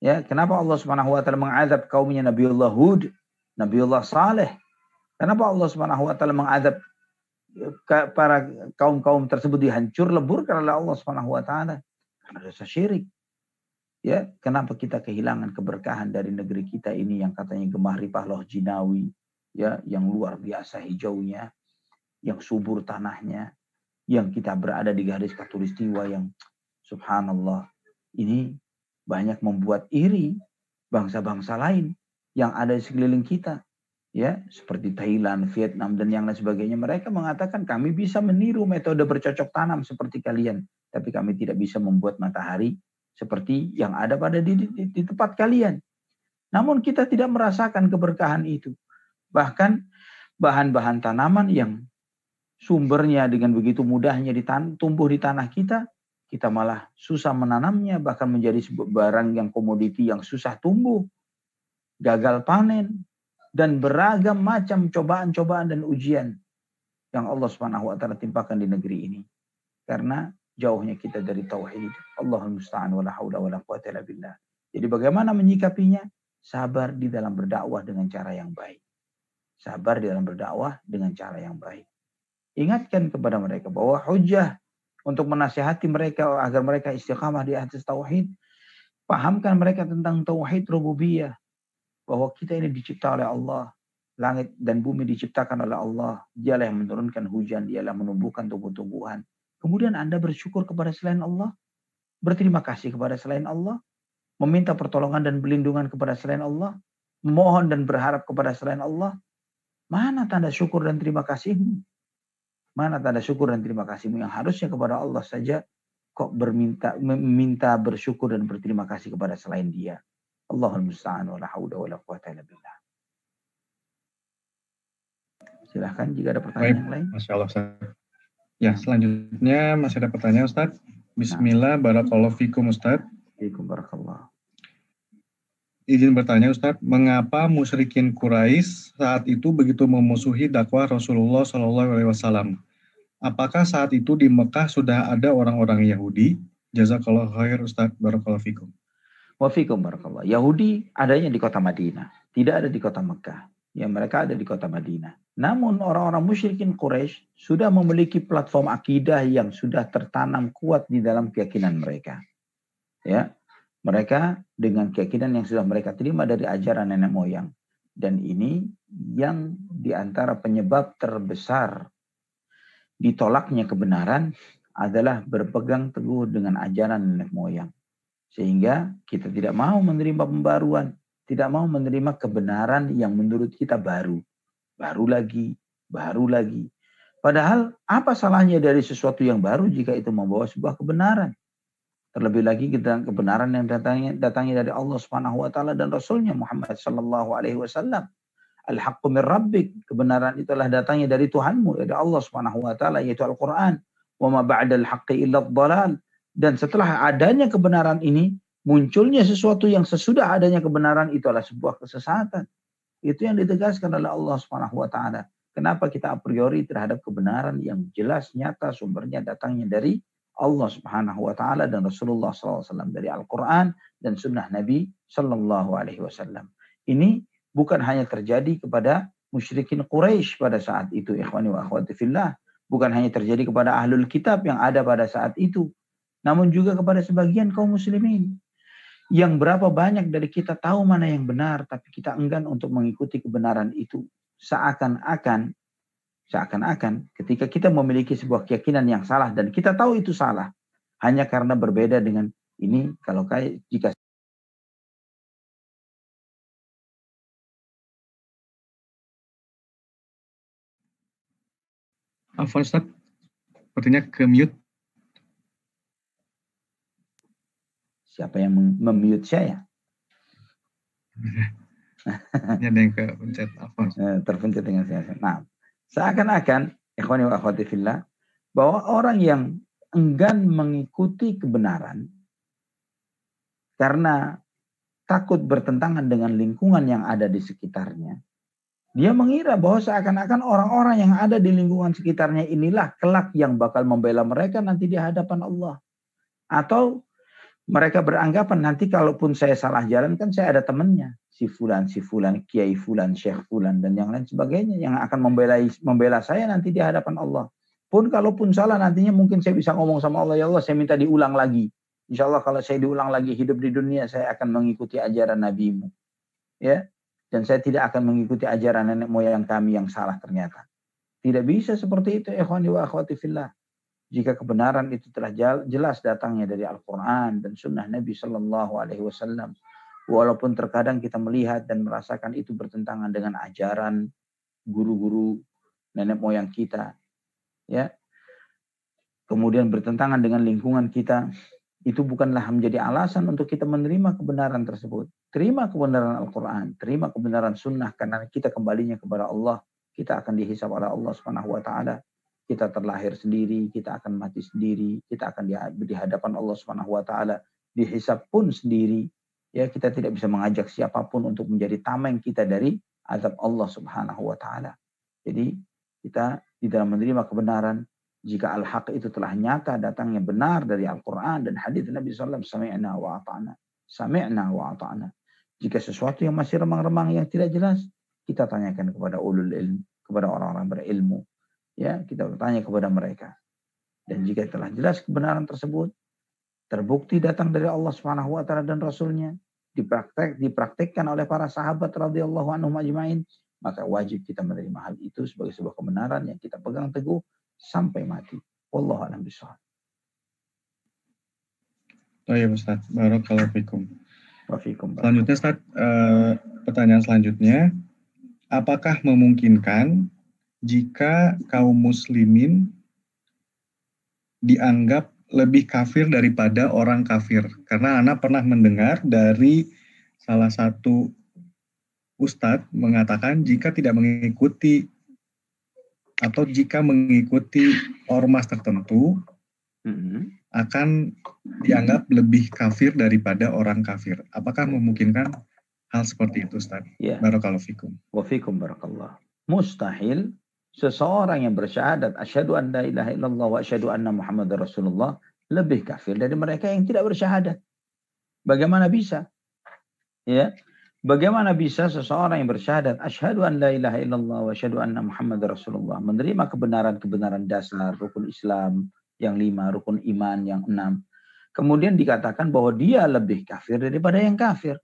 Ya, kenapa Allah Subhanahu wa taala mengazab kaumnya Nabiullah Hud, Nabiullah Saleh? Kenapa Allah Subhanahu wa taala mengazab para kaum-kaum tersebut dihancur leburkan oleh Allah Subhanahu wa taala? Karena dosa syirik. Ya, kenapa kita kehilangan keberkahan dari negeri kita ini yang katanya gemah ripah loh jinawi, ya, yang luar biasa hijaunya, yang subur tanahnya, yang kita berada di garis khatulistiwa yang subhanallah ini banyak membuat iri bangsa-bangsa lain yang ada di sekeliling kita, ya, seperti Thailand, Vietnam dan yang lain sebagainya. Mereka mengatakan kami bisa meniru metode bercocok tanam seperti kalian, tapi kami tidak bisa membuat matahari seperti yang ada pada di tempat kalian. Namun kita tidak merasakan keberkahan itu. Bahkan bahan-bahan tanaman yang sumbernya dengan begitu mudahnya tumbuh di tanah kita malah susah menanamnya, bahkan menjadi barang yang komoditi yang susah tumbuh, gagal panen, dan beragam macam cobaan-cobaan dan ujian yang Allah Subhanahu wa taala timpakan di negeri ini. Karena jauhnya kita dari tauhid. Allahul musta'an wala haula wala quwwata illa billah. Jadi bagaimana menyikapinya? Sabar di dalam berdakwah dengan cara yang baik. Sabar di dalam berdakwah dengan cara yang baik. Ingatkan kepada mereka bahwa hujjah untuk menasihati mereka agar mereka istiqamah di atas tauhid. Pahamkan mereka tentang tauhid rububiyah. Bahwa kita ini dicipta oleh Allah. Langit dan bumi diciptakan oleh Allah. Dialah yang menurunkan hujan. Dialah yang menumbuhkan tumbuh-tumbuhan. Kemudian Anda bersyukur kepada selain Allah. Berterima kasih kepada selain Allah. Meminta pertolongan dan perlindungan kepada selain Allah. Memohon dan berharap kepada selain Allah. Mana tanda syukur dan terima kasihmu? Mana tanda syukur dan terima kasihmu yang harusnya kepada Allah saja kok meminta bersyukur dan berterima kasih kepada selain Dia. Allahul musta'an wala haula wala quwwata illa billah. Silahkan jika ada pertanyaan yang lain. Masya Allah, Ustaz. Ya, selanjutnya masih ada pertanyaan, Ustaz. Bismillah, barakallahu fikum, Ustaz. Fikum barakallah. Izin bertanya, Ustaz, mengapa musyrikin Quraisy saat itu begitu memusuhi dakwah Rasulullah SAW? Apakah saat itu di Mekah sudah ada orang-orang Yahudi? Jazakallahu khair, Ustaz. Barakallahu fikum. Wa fikum barakallah. Yahudi adanya di kota Madinah, tidak ada di kota Mekah. Ya, mereka ada di kota Madinah. Namun orang-orang musyrikin Quraisy sudah memiliki platform akidah yang sudah tertanam kuat di dalam keyakinan mereka. Ya, mereka dengan keyakinan yang sudah mereka terima dari ajaran nenek moyang. Dan ini yang diantara penyebab terbesar ditolaknya kebenaran adalah berpegang teguh dengan ajaran nenek moyang. Sehingga kita tidak mau menerima pembaruan, tidak mau menerima kebenaran yang menurut kita baru. Baru lagi, baru lagi. Padahal apa salahnya dari sesuatu yang baru jika itu membawa sebuah kebenaran? Terlebih lagi kebenaran yang datangnya dari Allah Subhanahu wa taala dan Rasulnya Muhammad sallallahu alaihi wasallam. Al-haqqu min rabbik, kebenaran itulah datangnya dari Tuhanmu, dari Allah Subhanahu wa taala, yaitu Al-Qur'an. Wa ma ba'dal haqqi illa dhalal. Dan setelah adanya kebenaran ini, munculnya sesuatu yang sesudah adanya kebenaran itu adalah sebuah kesesatan. Itu yang ditegaskan oleh Allah Subhanahu wa taala. Kenapa kita a priori terhadap kebenaran yang jelas nyata sumbernya datangnya dari Allah Subhanahu wa taala dan Rasulullah SAW, dari Al-Qur'an dan sunnah Nabi sallallahu alaihi wasallam. Ini bukan hanya terjadi kepada musyrikin Quraisy pada saat itu, ikhwani wa akhwati fillah, bukan hanya terjadi kepada ahlul kitab yang ada pada saat itu, namun juga kepada sebagian kaum muslimin. Yang berapa banyak dari kita tahu mana yang benar, tapi kita enggan untuk mengikuti kebenaran itu. Seakan-akan ketika kita memiliki sebuah keyakinan yang salah dan kita tahu itu salah, hanya karena berbeda dengan ini, kalau kayak jika Afwan Ustaz, sepertinya ke mute. Siapa yang mem-mute saya? Ini ada yang kepencet. Afwan. Terpencet dengan saya. Nah, seakan-akan ikhwani wa akhwati fillah, bahwa orang yang enggan mengikuti kebenaran karena takut bertentangan dengan lingkungan yang ada di sekitarnya, dia mengira bahwa seakan-akan orang-orang yang ada di lingkungan sekitarnya inilah kelak yang bakal membela mereka nanti di hadapan Allah. Atau mereka beranggapan nanti kalaupun saya salah jalan kan saya ada temannya, si fulan, kiai fulan, syekh fulan dan yang lain sebagainya yang akan membela saya nanti di hadapan Allah. Pun kalaupun salah nantinya mungkin saya bisa ngomong sama Allah, ya Allah saya minta diulang lagi. Insya Allah kalau saya diulang lagi hidup di dunia saya akan mengikuti ajaran Nabi-Mu. Ya. Dan saya tidak akan mengikuti ajaran nenek moyang kami yang salah ternyata. Tidak bisa seperti itu, ikhwani wa akhwati fillah. Jika kebenaran itu telah jelas datangnya dari Al-Quran dan sunnah Nabi Sallallahu Alaihi Wasallam. Walaupun terkadang kita melihat dan merasakan itu bertentangan dengan ajaran guru-guru nenek moyang kita. Ya. Kemudian bertentangan dengan lingkungan kita. Itu bukanlah menjadi alasan untuk kita menerima kebenaran tersebut. Terima kebenaran Al-Quran, terima kebenaran sunnah, karena kita kembalinya kepada Allah. Kita akan dihisab oleh Allah Subhanahu wa taala. Kita terlahir sendiri, kita akan mati sendiri, kita akan di hadapan Allah Subhanahu wa taala, dihisab pun sendiri. Ya, kita tidak bisa mengajak siapapun untuk menjadi tameng kita dari azab Allah Subhanahu wa taala. Jadi, kita di dalam menerima kebenaran, jika al-haq itu telah nyata datangnya benar dari Al-Quran dan hadits Nabi SAW, sami'na wa ata'na. Sami'na wa ata'na. Jika sesuatu yang masih remang-remang yang tidak jelas, kita tanyakan kepada ulul ilm, kepada orang-orang berilmu. Ya, kita bertanya kepada mereka. Dan jika telah jelas kebenaran tersebut, terbukti datang dari Allah Subhanahu wa taala dan Rasulnya, dipraktekkan oleh para sahabat radhiyallahu anhum ajma'in, maka wajib kita menerima hal itu sebagai sebuah kebenaran yang kita pegang teguh sampai mati. Wallahu a'lam bishawab. Oh ya Ustaz, barakallahu fikum. Wafikum. Selanjutnya Ustaz, pertanyaan selanjutnya, apakah memungkinkan jika kaum muslimin dianggap lebih kafir daripada orang kafir? Karena Ana pernah mendengar dari salah satu ustadz mengatakan jika tidak mengikuti atau jika mengikuti ormas tertentu akan dianggap lebih kafir daripada orang kafir. Apakah memungkinkan hal seperti itu, Ustaz? Ya. Barakallahu fikum. Wa fikum barakallah. Mustahil seseorang yang bersyahadat asyhadu an la ilaha illallah wa asyhadu anna Muhammadar Rasulullah lebih kafir dari mereka yang tidak bersyahadat. Bagaimana bisa? Ya. Bagaimana bisa seseorang yang bersyahadat asyhadu an la ilaha illallah wa asyhadu anna Muhammadar Rasulullah menerima kebenaran-kebenaran dasar rukun Islam yang 5, rukun iman yang 6, kemudian dikatakan bahwa dia lebih kafir daripada yang kafir.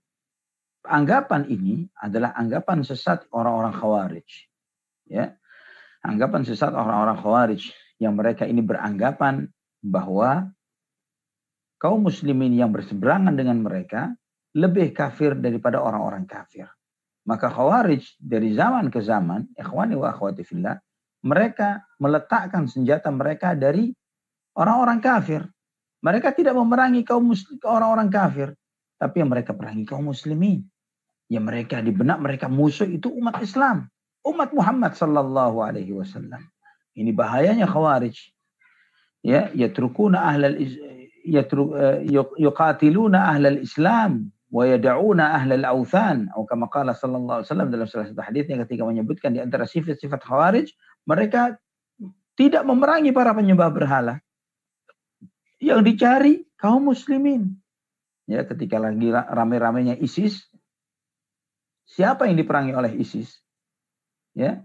Anggapan ini adalah anggapan sesat orang-orang Khawarij. Ya. Anggapan sesat orang-orang Khawarij yang mereka ini beranggapan bahwa kaum muslimin yang berseberangan dengan mereka lebih kafir daripada orang-orang kafir. Maka Khawarij dari zaman ke zaman, ikhwani wa akhwati fillah, mereka meletakkan senjata mereka dari orang-orang kafir. Mereka tidak memerangi orang-orang kafir, tapi yang mereka perangi kaum muslimin. Yang mereka di benak mereka musuh itu umat Islam, umat Muhammad sallallahu alaihi wasallam. Ini bahayanya Khawarij. Ya, yuqatiluna ahlal Islam wa yad'una ahlal authan, atau kama qala sallallahu alaihi wasallam dalam salah satu hadisnya ketika menyebutkan di antara sifat-sifat Khawarij, mereka tidak memerangi para penyembah berhala. Yang dicari kaum muslimin. Ya, ketika lagi rame-ramenya ISIS, siapa yang diperangi oleh ISIS? Ya.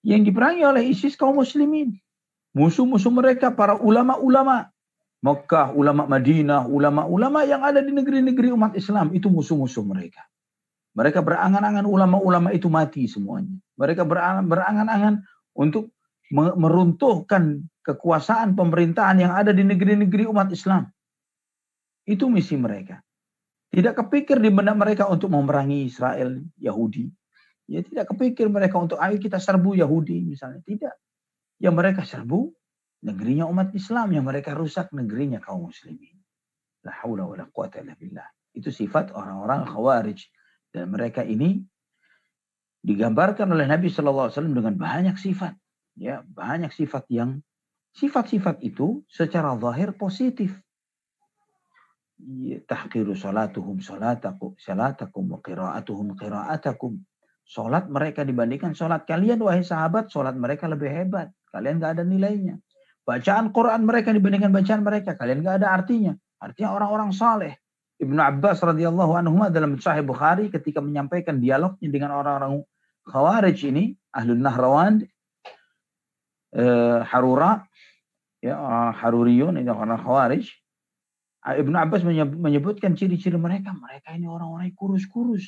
Yang diperangi oleh ISIS kaum muslimin. Musuh-musuh mereka para ulama-ulama Mekah, ulama Madinah, ulama-ulama yang ada di negeri-negeri umat Islam, itu musuh-musuh mereka. Mereka berangan-angan ulama-ulama itu mati semuanya. Mereka berangan-angan untuk meruntuhkan kekuasaan pemerintahan yang ada di negeri-negeri umat Islam. Itu misi mereka. Tidak kepikir di benak mereka untuk memerangi Israel, Yahudi. Ya, tidak kepikir mereka untuk ayo kita serbu Yahudi misalnya. Tidak. Yang mereka serbu negerinya umat Islam, yang mereka rusak negerinya kaum muslimin. La haula wala quwata illa billah. Itu sifat orang-orang Khawarij. Dan mereka ini digambarkan oleh Nabi SAW dengan banyak sifat. Ya, banyak sifat yang sifat-sifat itu secara zahir positif. Tahqiru salatuhum salatakum wa qira'atuhum qira'atakum. Salat mereka dibandingkan salat kalian wahai sahabat, salat mereka lebih hebat. Kalian enggak ada nilainya. Bacaan Quran mereka dibandingkan bacaan mereka, kalian enggak ada artinya. Artinya orang-orang saleh. Ibnu Abbas radhiyallahu anhu dalam Sahih Bukhari ketika menyampaikan dialognya dengan orang-orang Khawarij ini, Ahlun Nahrawan, Harura, ya, Haruriyun, ini orang Khawarij. Ibnu Abbas menyebutkan ciri-ciri mereka. Mereka ini orang-orang kurus-kurus.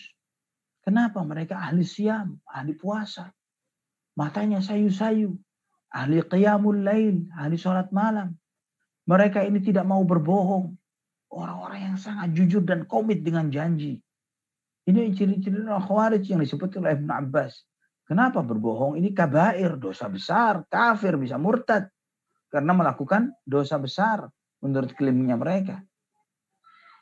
Kenapa? Mereka ahli siam, ahli puasa. Matanya sayu-sayu. Ahli qiyamul lail, ahli sholat malam. Mereka ini tidak mau berbohong. Orang-orang yang sangat jujur dan komit dengan janji. Ini ciri-ciri orang Khawarij yang disebut oleh Ibnu Abbas. Kenapa berbohong? Ini kabair, dosa besar, kafir, bisa murtad. Karena melakukan dosa besar menurut klaimnya mereka.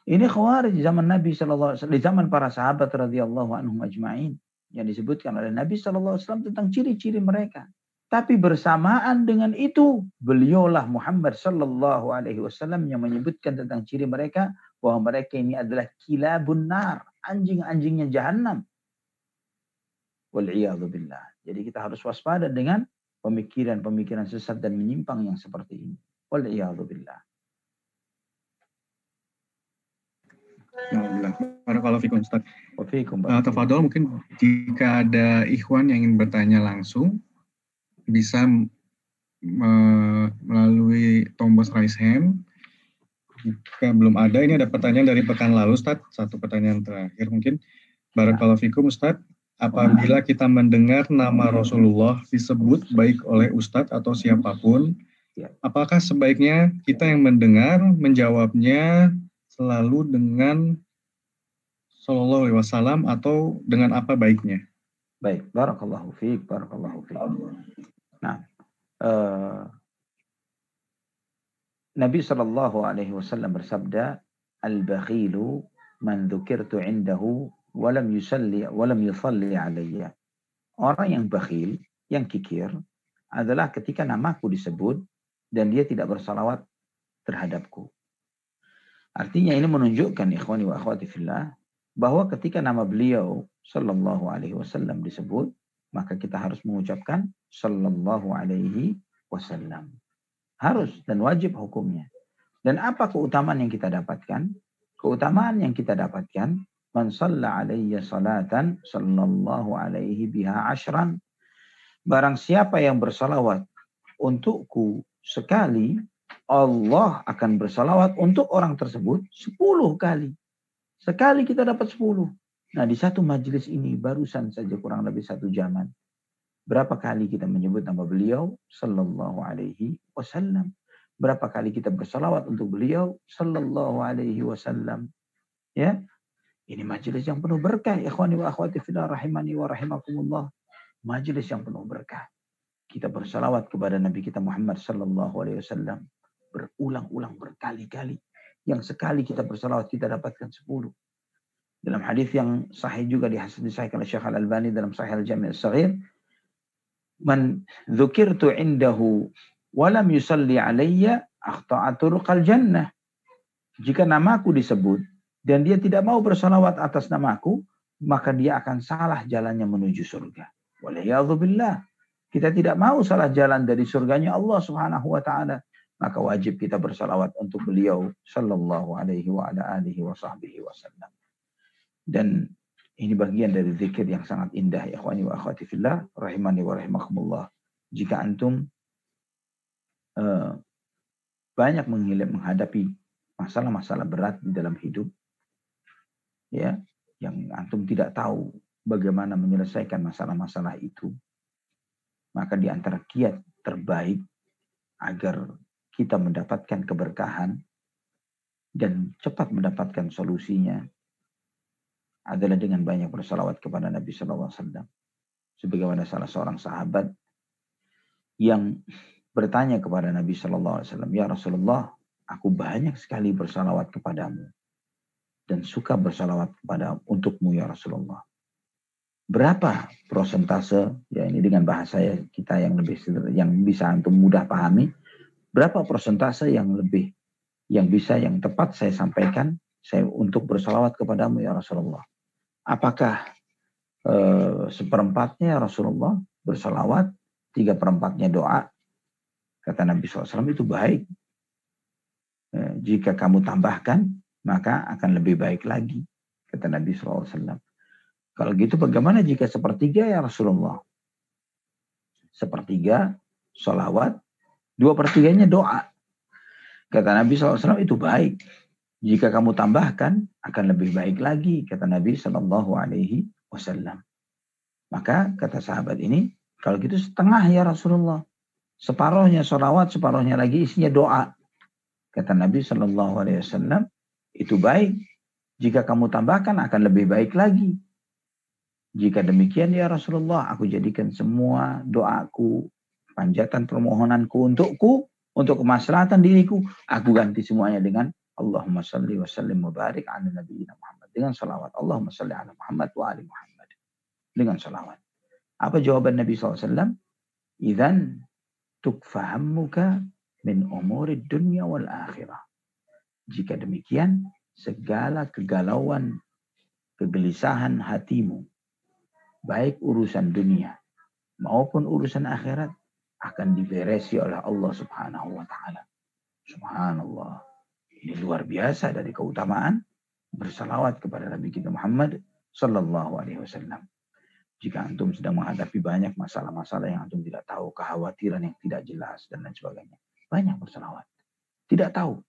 Ini Khawarij zaman Nabi SAW, di zaman para sahabat radhiyallahu anhum ajma'in. Yang disebutkan oleh Nabi SAW tentang ciri-ciri mereka. Tapi bersamaan dengan itu, beliaulah Muhammad sallallahu alaihi wasallam yang menyebutkan tentang ciri mereka bahwa mereka ini adalah kilabun nar, anjing-anjingnya jahannam. Wal'iyadzu billah. Jadi kita harus waspada dengan pemikiran-pemikiran sesat dan menyimpang yang seperti ini. Wal'iyadzu billah. Barakallahu fikum Ustaz. Tafadhol, mungkin jika ada ikhwan yang ingin bertanya langsung bisa melalui tombol raise hand. Jika belum ada, ini ada pertanyaan dari pekan lalu Ustaz, satu pertanyaan terakhir mungkin. Barakallahu fikum Ustaz, apabila kita mendengar nama Rasulullah disebut baik oleh Ustaz atau siapapun, apakah sebaiknya kita yang mendengar menjawabnya selalu dengan sallallahu alaihi wasallam atau dengan apa baiknya? Baik, barakallahu fiik, barakallahu fiik. Nah, Nabi sallallahu alaihi wasallam bersabda, "Al-bakhilu man dzukirtu 'indahu wa lam yusalli alayya." Orang yang bakhil, yang kikir adalah ketika namaku disebut dan dia tidak bersalawat terhadapku. Artinya ini menunjukkan ikhwani wa akhwati fillah bahwa ketika nama beliau sallallahu alaihi wasallam disebut, maka kita harus mengucapkan sallallahu alaihi wasallam. Harus dan wajib hukumnya. Dan apa keutamaan yang kita dapatkan? Keutamaan yang kita dapatkan, man shalla alayya salatan sallallahu alaihi biha ashran. Barang siapa yang bersalawat untukku sekali, Allah akan bersalawat untuk orang tersebut 10 kali. Sekali kita dapat 10. Nah, di satu majelis ini barusan saja kurang lebih 1 jaman. Berapa kali kita menyebut nama beliau sallallahu alaihi wasallam. Berapa kali kita bersalawat untuk beliau sallallahu alaihi wasallam. Ya, ini majelis yang penuh berkah, ikhwani wa akhwati fillah rahimani wa rahimakumullah. Majelis yang penuh berkah. Kita bersalawat kepada Nabi kita Muhammad sallallahu alaihi wasallam berulang-ulang berkali-kali. Yang sekali kita bersalawat kita dapatkan 10. Dalam hadis yang sahih juga disahihkan oleh Syekh Al-Albani dalam Sahih Al-Jami' As-Shaghir, man dzukirtu indahu wa lam yusalli alayya akhta'a turuqal jannah. Jika namaku disebut dan dia tidak mau bersalawat atas namaku, maka dia akan salah jalannya menuju surga. Waliyadzubillah. Kita tidak mau salah jalan dari surganya Allah Subhanahu wa taala, maka wajib kita bersalawat untuk beliau sallallahu alaihi wa ala alihi wa sahbihi wasallam. Dan ini bagian dari zikir yang sangat indah, ya ikhwani wa akhwati fillah rahimani wa rahimakumullah. Jika antum banyak menghadapi masalah-masalah berat di dalam hidup, ya, yang antum tidak tahu bagaimana menyelesaikan masalah-masalah itu, maka di antara kiat terbaik agar kita mendapatkan keberkahan dan cepat mendapatkan solusinya adalah dengan banyak bersalawat kepada Nabi Sallallahu Alaihi Wasallam. Sebagaimana salah seorang sahabat yang bertanya kepada Nabi Sallallahu Alaihi Wasallam, ya Rasulullah, aku banyak sekali bersalawat kepadamu dan suka bersalawat kepada untukmu ya Rasulullah. Berapa persentase, ya ini dengan bahasa kita yang lebih yang bisa antum mudah pahami, berapa persentase yang lebih yang bisa yang tepat saya sampaikan saya untuk bersalawat kepadamu ya Rasulullah? Apakah seperempatnya ya Rasulullah bersalawat, 3/4-nya doa? Kata Nabi SAW, itu baik. Jika kamu tambahkan, maka akan lebih baik lagi. Kata Nabi SAW. Kalau gitu bagaimana jika 1/3 ya Rasulullah? 1/3 salawat, 2/3-nya doa. Kata Nabi SAW, itu baik. Jika kamu tambahkan, akan lebih baik lagi, kata Nabi SAW. Maka kata sahabat ini, kalau gitu setengah ya Rasulullah. Separuhnya salawat, separuhnya lagi isinya doa. Kata Nabi SAW, itu baik. Jika kamu tambahkan, akan lebih baik lagi. Jika demikian ya Rasulullah, aku jadikan semua doaku, panjatan permohonanku untukku, untuk kemaslahatan diriku, aku ganti semuanya dengan Allahumma salli wa sallim wa barik ala nabiyina Muhammad. Dengan salawat. Allahumma salli ala Muhammad wa ali Muhammad. Dengan salawat. Apa jawaban Nabi SAW? Idzan tukfahammuka min umuri dunya wal akhirah. Jika demikian, segala kegalauan, kegelisahan hatimu, baik urusan dunia maupun urusan akhirat, akan diberesi oleh Allah Subhanahu wa ta'ala. Subhanallah. Ini luar biasa dari keutamaan bersalawat kepada Nabi kita Muhammad sallallahu alaihi wasallam. Jika antum sedang menghadapi banyak masalah-masalah yang antum tidak tahu, kekhawatiran yang tidak jelas dan lain sebagainya, banyak bersalawat. Tidak tahu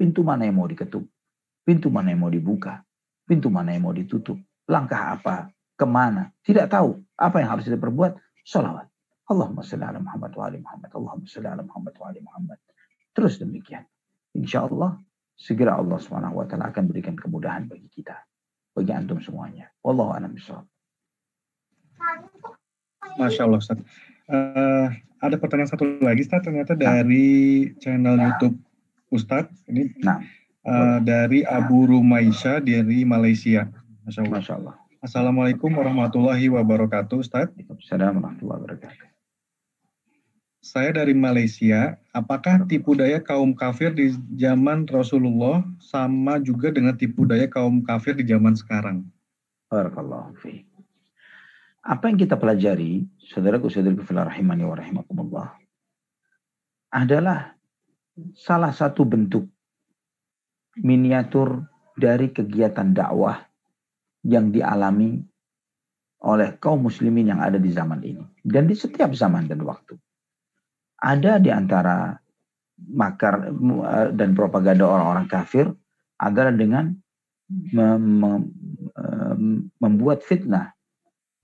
pintu mana yang mau diketuk, pintu mana yang mau dibuka, pintu mana yang mau ditutup, langkah apa, kemana, tidak tahu apa yang harus kita perbuat, salawat. Allahumma salli ala Muhammad wa ali Muhammad. Allahumma salli ala Muhammad wa ali Muhammad. Terus demikian. Insya Allah, segera Allah Subhanahu wa ta'ala akan berikan kemudahan bagi kita. Bagi antum semuanya. Wallahu a'lam bishawab. Masya Allah, Ustaz. Ada pertanyaan satu lagi, Ustaz. Ternyata dari channel YouTube Ustaz. Ini dari Abu Rumaisha dari Malaysia. Masya Allah. Masya Allah. Assalamualaikum warahmatullahi wabarakatuh, Ustaz. Waalaikumsalam warahmatullahi wabarakatuh. Saya dari Malaysia. Apakah tipu daya kaum kafir di zaman Rasulullah sama juga dengan tipu daya kaum kafir di zaman sekarang? Barakallahu fiik. Apa yang kita pelajari, saudaraku-saudariku fillah rahimani wa rahimakumullah, adalah salah satu bentuk miniatur dari kegiatan dakwah yang dialami oleh kaum muslimin yang ada di zaman ini. Dan di setiap zaman dan waktu. Ada di antara makar dan propaganda orang-orang kafir adalah dengan membuat fitnah,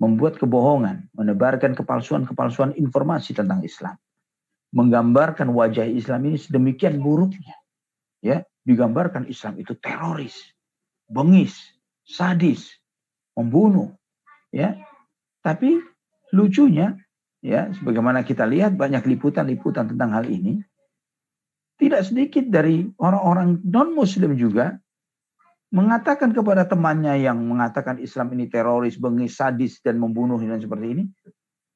membuat kebohongan, menebarkan kepalsuan-kepalsuan informasi tentang Islam. menggambarkan wajah Islam ini sedemikian buruknya. Ya, digambarkan Islam itu teroris, bengis, sadis, membunuh. Ya, tapi lucunya, ya, sebagaimana kita lihat banyak liputan-liputan tentang hal ini, tidak sedikit dari orang-orang non-Muslim juga mengatakan kepada temannya yang mengatakan Islam ini teroris, bengis, sadis, dan membunuh dan seperti ini,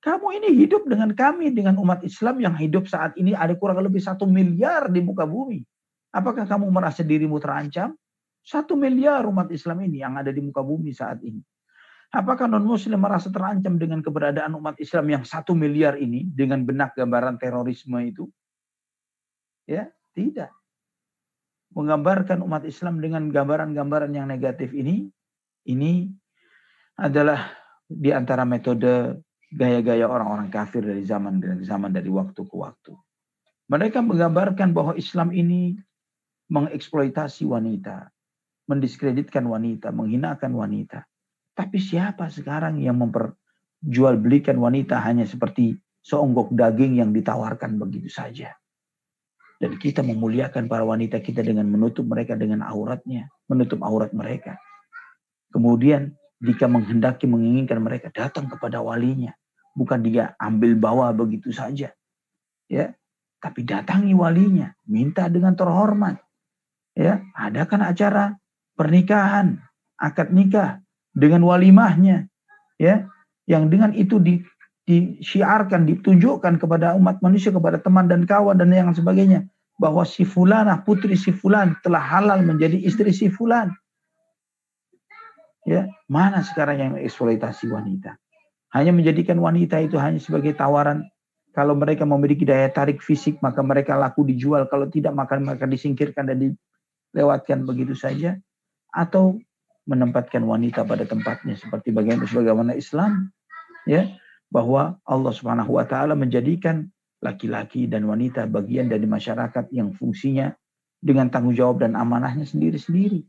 kamu ini hidup dengan kami, dengan umat Islam yang hidup saat ini ada kurang lebih 1 miliar di muka bumi. Apakah kamu merasa dirimu terancam? 1 miliar umat Islam ini yang ada di muka bumi saat ini. Apakah non-Muslim merasa terancam dengan keberadaan umat Islam yang 1 miliar ini dengan benak gambaran terorisme itu? Ya, tidak. Menggambarkan umat Islam dengan gambaran-gambaran yang negatif ini adalah di antara metode gaya-gaya orang-orang kafir dari zaman dari waktu ke waktu. Mereka menggambarkan bahwa Islam ini mengeksploitasi wanita, mendiskreditkan wanita, menghinakan wanita. Tapi siapa sekarang yang memperjualbelikan wanita hanya seperti seonggok daging yang ditawarkan begitu saja? Dan kita memuliakan para wanita kita dengan menutup mereka dengan auratnya, menutup aurat mereka. Kemudian jika menginginkan mereka datang kepada walinya, bukan dia ambil bawa begitu saja, ya, tapi datangi walinya, minta dengan terhormat, ya, adakan acara pernikahan, akad nikah dengan walimahnya, ya, yang dengan itu disyiarkan, ditunjukkan kepada umat manusia, kepada teman dan kawan dan yang sebagainya, bahwa si fulanah, putri si fulan telah halal menjadi istri si fulan. Ya, mana sekarang yang eksploitasi wanita? Hanya menjadikan wanita itu hanya sebagai tawaran. Kalau mereka memiliki daya tarik fisik, maka mereka laku dijual. Kalau tidak, maka mereka disingkirkan dan dilewatkan begitu saja. Atau menempatkan wanita pada tempatnya seperti bagaimana Islam, ya, bahwa Allah Subhanahu wa taala menjadikan laki-laki dan wanita bagian dari masyarakat yang fungsinya dengan tanggung jawab dan amanahnya sendiri-sendiri.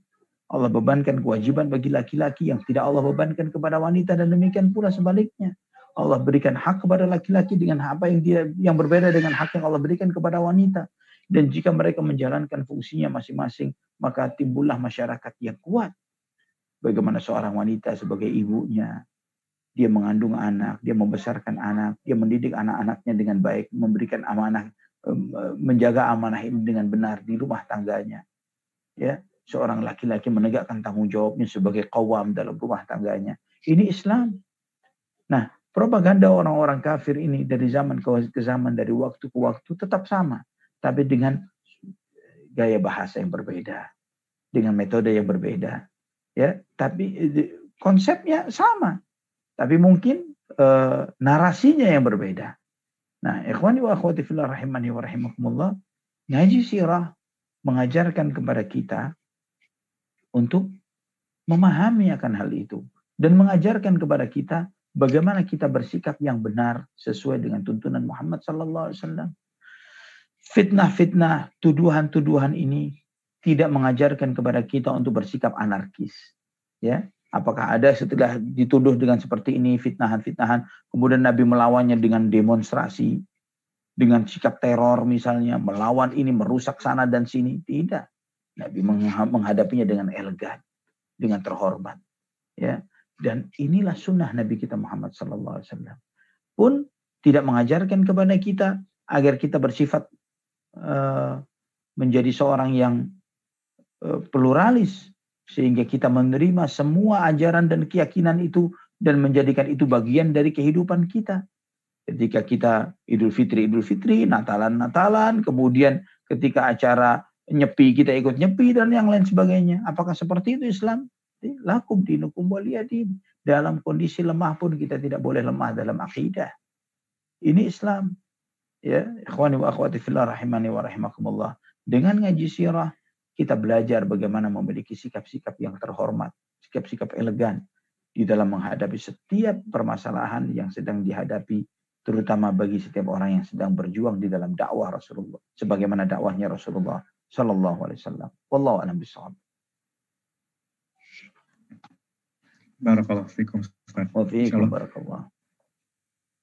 Allah bebankan kewajiban bagi laki-laki yang tidak Allah bebankan kepada wanita, dan demikian pula sebaliknya. Allah berikan hak kepada laki-laki dengan apa yang berbeda dengan hak yang Allah berikan kepada wanita. Dan jika mereka menjalankan fungsinya masing-masing, maka timbullah masyarakat yang kuat. Bagaimana seorang wanita sebagai ibunya, dia mengandung anak, dia membesarkan anak, dia mendidik anak-anaknya dengan baik, memberikan amanah, menjaga amanah ini dengan benar di rumah tangganya. Ya, seorang laki-laki menegakkan tanggung jawabnya sebagai qawwam dalam rumah tangganya. Ini Islam. Nah, propaganda orang-orang kafir ini dari zaman ke zaman, dari waktu ke waktu tetap sama, tapi dengan gaya bahasa yang berbeda, dengan metode yang berbeda. Ya, tapi konsepnya sama. Tapi mungkin narasinya yang berbeda. Nah, ikhwani wa akhwati fillah rahimani wa rahimakumullah, ngaji sirah mengajarkan kepada kita untuk memahami akan hal itu dan mengajarkan kepada kita bagaimana kita bersikap yang benar sesuai dengan tuntunan Muhammad sallallahu alaihi wasallam. Fitnah-fitnah, tuduhan-tuduhan ini tidak mengajarkan kepada kita untuk bersikap anarkis. Ya, apakah ada setelah dituduh dengan seperti ini fitnahan-fitnahan, kemudian Nabi melawannya dengan demonstrasi, dengan sikap teror misalnya, melawan ini, merusak sana dan sini? Tidak. Nabi menghadapinya dengan elegan, dengan terhormat. Ya, dan inilah sunnah Nabi kita Muhammad sallallahu alaihi wasallam. Pun tidak mengajarkan kepada kita agar kita bersifat menjadi seorang yang pluralis, sehingga kita menerima semua ajaran dan keyakinan itu dan menjadikan itu bagian dari kehidupan kita. Ketika kita Idul Fitri, Natalan, kemudian ketika acara nyepi kita ikut nyepi dan yang lain sebagainya. Apakah seperti itu Islam? Lakum dinukum waliyadin. Dalam kondisi lemah pun kita tidak boleh lemah dalam akidah. Ini Islam. Ya, ikhwani wa akhwati fillah rahimani wa rahimakumullah. Dengan ngaji sirah kita belajar bagaimana memiliki sikap-sikap yang terhormat, sikap-sikap elegan di dalam menghadapi setiap permasalahan yang sedang dihadapi, terutama bagi setiap orang yang sedang berjuang di dalam dakwah Rasulullah, sebagaimana dakwahnya Rasulullah sallallahu alaihi wasallam. Wallahu a'lam bishawab. Barakallahu fikum. Wa fiikum barakallah.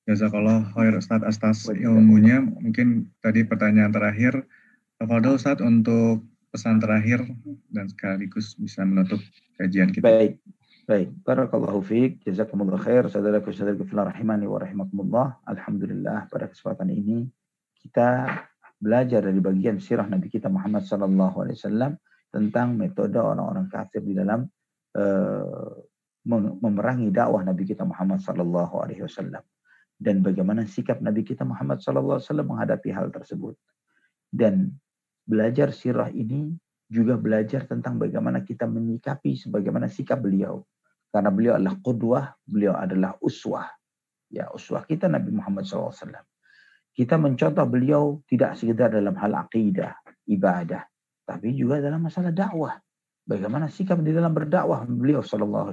Jazakallah khair Ustadz atas ilmunya. Mungkin tadi pertanyaan terakhir, tafadhol Ustadz untuk pesan terakhir dan sekaligus bisa menutup kajian kita. Baik. Barakallahu fiik, jazakumullah khair, saudaraku-saudaraku fillah rahimani wa rahimakumullah. Alhamdulillah pada kesempatan ini kita belajar dari bagian sirah Nabi kita Muhammad sallallahu alaihi wasallam tentang metode orang-orang kafir di dalam memerangi dakwah Nabi kita Muhammad sallallahu alaihi wasallam dan bagaimana sikap Nabi kita Muhammad sallallahu alaihi wasallam menghadapi hal tersebut. Dan belajar sirah ini juga belajar tentang bagaimana kita menyikapi sebagaimana sikap beliau. Karena beliau adalah qudwah, beliau adalah uswah. Ya, uswah kita Nabi Muhammad SAW. Kita mencontoh beliau tidak sekedar dalam hal aqidah, ibadah, tapi juga dalam masalah dakwah. Bagaimana sikap di dalam berdakwah beliau SAW.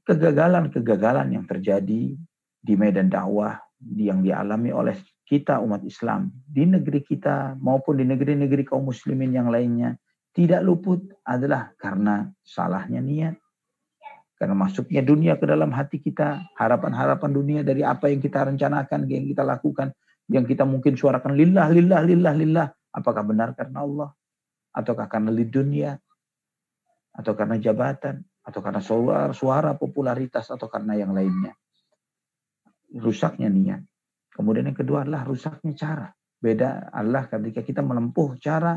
Kegagalan-kegagalan yang terjadi di medan dakwah yang dialami oleh kita umat Islam di negeri kita maupun di negeri-negeri kaum muslimin yang lainnya tidak luput adalah karena salahnya niat. Karena masuknya dunia ke dalam hati kita, harapan-harapan dunia dari apa yang kita rencanakan, yang kita lakukan, yang kita mungkin suarakan lillah, lillah, lillah, lillah. Apakah benar karena Allah? Ataukah karena dunia? Atau karena jabatan? Atau karena suara popularitas? Atau karena yang lainnya? Rusaknya niat. Kemudian yang kedua adalah rusaknya cara. Beda adalah ketika kita menempuh cara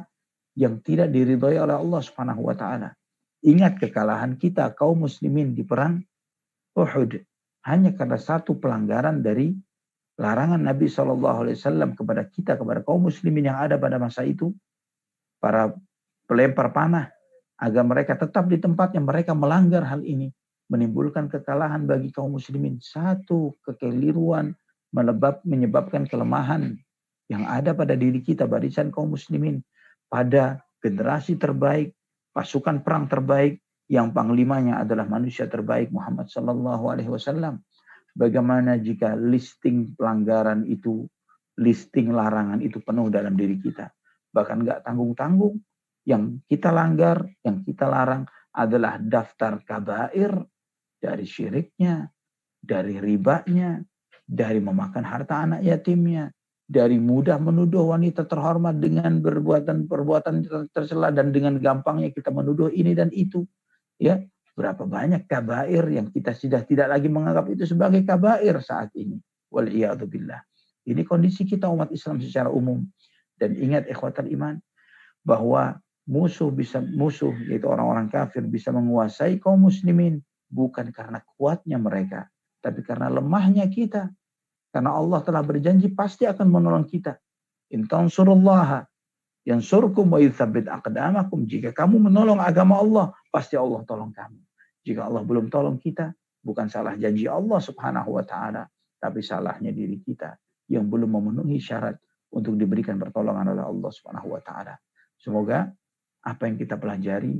yang tidak diridhoi oleh Allah Subhanahu wa taala. Ingat kekalahan kita kaum muslimin di perang Uhud hanya karena satu pelanggaran dari larangan Nabi SAW kepada kita, kepada kaum muslimin yang ada pada masa itu, para pelempar panah, agar mereka tetap di tempatnya. Mereka melanggar hal ini, menimbulkan kekalahan bagi kaum muslimin. Satu kekeliruan menyebabkan kelemahan yang ada pada diri kita, barisan kaum muslimin, pada generasi terbaik, pasukan perang terbaik, yang panglimanya adalah manusia terbaik Muhammad sallallahu alaihi wasallam. Bagaimana jika listing pelanggaran itu, listing larangan itu penuh dalam diri kita, bahkan nggak tanggung-tanggung, yang kita langgar, yang kita larang adalah daftar kabair, dari syiriknya, dari ribanya, dari memakan harta anak yatimnya, dari mudah menuduh wanita terhormat dengan perbuatan tercela, dan dengan gampangnya kita menuduh ini dan itu. Ya, berapa banyak kabair yang kita sudah tidak lagi menganggap itu sebagai kabair saat ini. Wal'iyadzubillah. Ini kondisi kita umat Islam secara umum. Dan ingat ikhwatal iman, bahwa musuh yaitu orang-orang kafir bisa menguasai kaum muslimin bukan karena kuatnya mereka, tapi karena lemahnya kita. Karena Allah telah berjanji pasti akan menolong kita. In tansurullaha yansurkum wa yutsabbit aqdamakum. Jika kamu menolong agama Allah, pasti Allah tolong kamu. Jika Allah belum tolong kita, bukan salah janji Allah Subhanahu wa taala, tapi salahnya diri kita yang belum memenuhi syarat untuk diberikan pertolongan oleh Allah Subhanahu wa taala. Semoga apa yang kita pelajari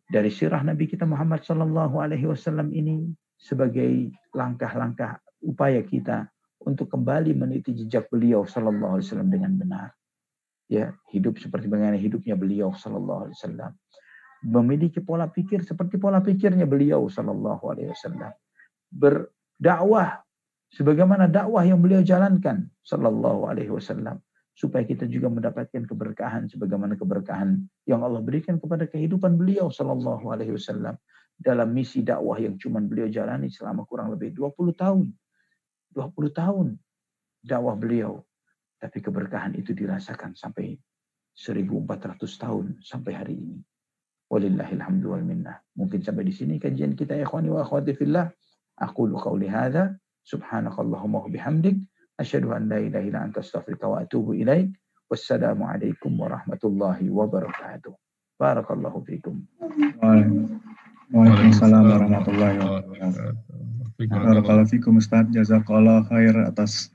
dari sirah Nabi kita Muhammad sallallahu alaihi wasallam ini sebagai langkah-langkah upaya kita untuk kembali meniti jejak beliau sallallahu alaihi wasallam dengan benar. Ya, hidup seperti bagaimana hidupnya beliau sallallahu alaihi wasallam. Memiliki pola pikir seperti pola pikirnya beliau sallallahu alaihi wasallam. Berdakwah sebagaimana dakwah yang beliau jalankan sallallahu alaihi wasallam, supaya kita juga mendapatkan keberkahan sebagaimana keberkahan yang Allah berikan kepada kehidupan beliau sallallahu alaihi wasallam dalam misi dakwah yang cuma beliau jalani selama kurang lebih 20 tahun. 20 tahun dakwah beliau. Tapi keberkahan itu dirasakan sampai 1400 tahun sampai hari ini. Walillahilhamdu wal minnah. Mungkin sampai di sini kajian kita ya ikhwani wa akhwati fillah. Aqulu qawli hadza subhanakallahumma wa bihamdik asyhadu an la ilaha illa anta astaghfiruka wa atubu ilaik. Wassalamu alaikum warahmatullahi wabarakatuh. Barakallahu fikum. Waalaikumsalam warahmatullahi wabarakatuh. Barakallahu fikum Ustaz, jazakallah khair atas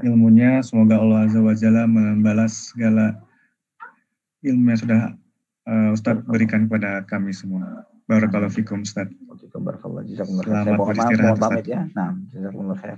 ilmunya. Semoga Allah Azza wa Jalla membalas segala ilmu yang sudah Ustaz berikan kepada kami semua. Barakallahu fikum Ustaz. Barakallahu. Jazakumullah khair. Selamat beristirahat Ustaz. Ya. Nah, jazakumullah khair.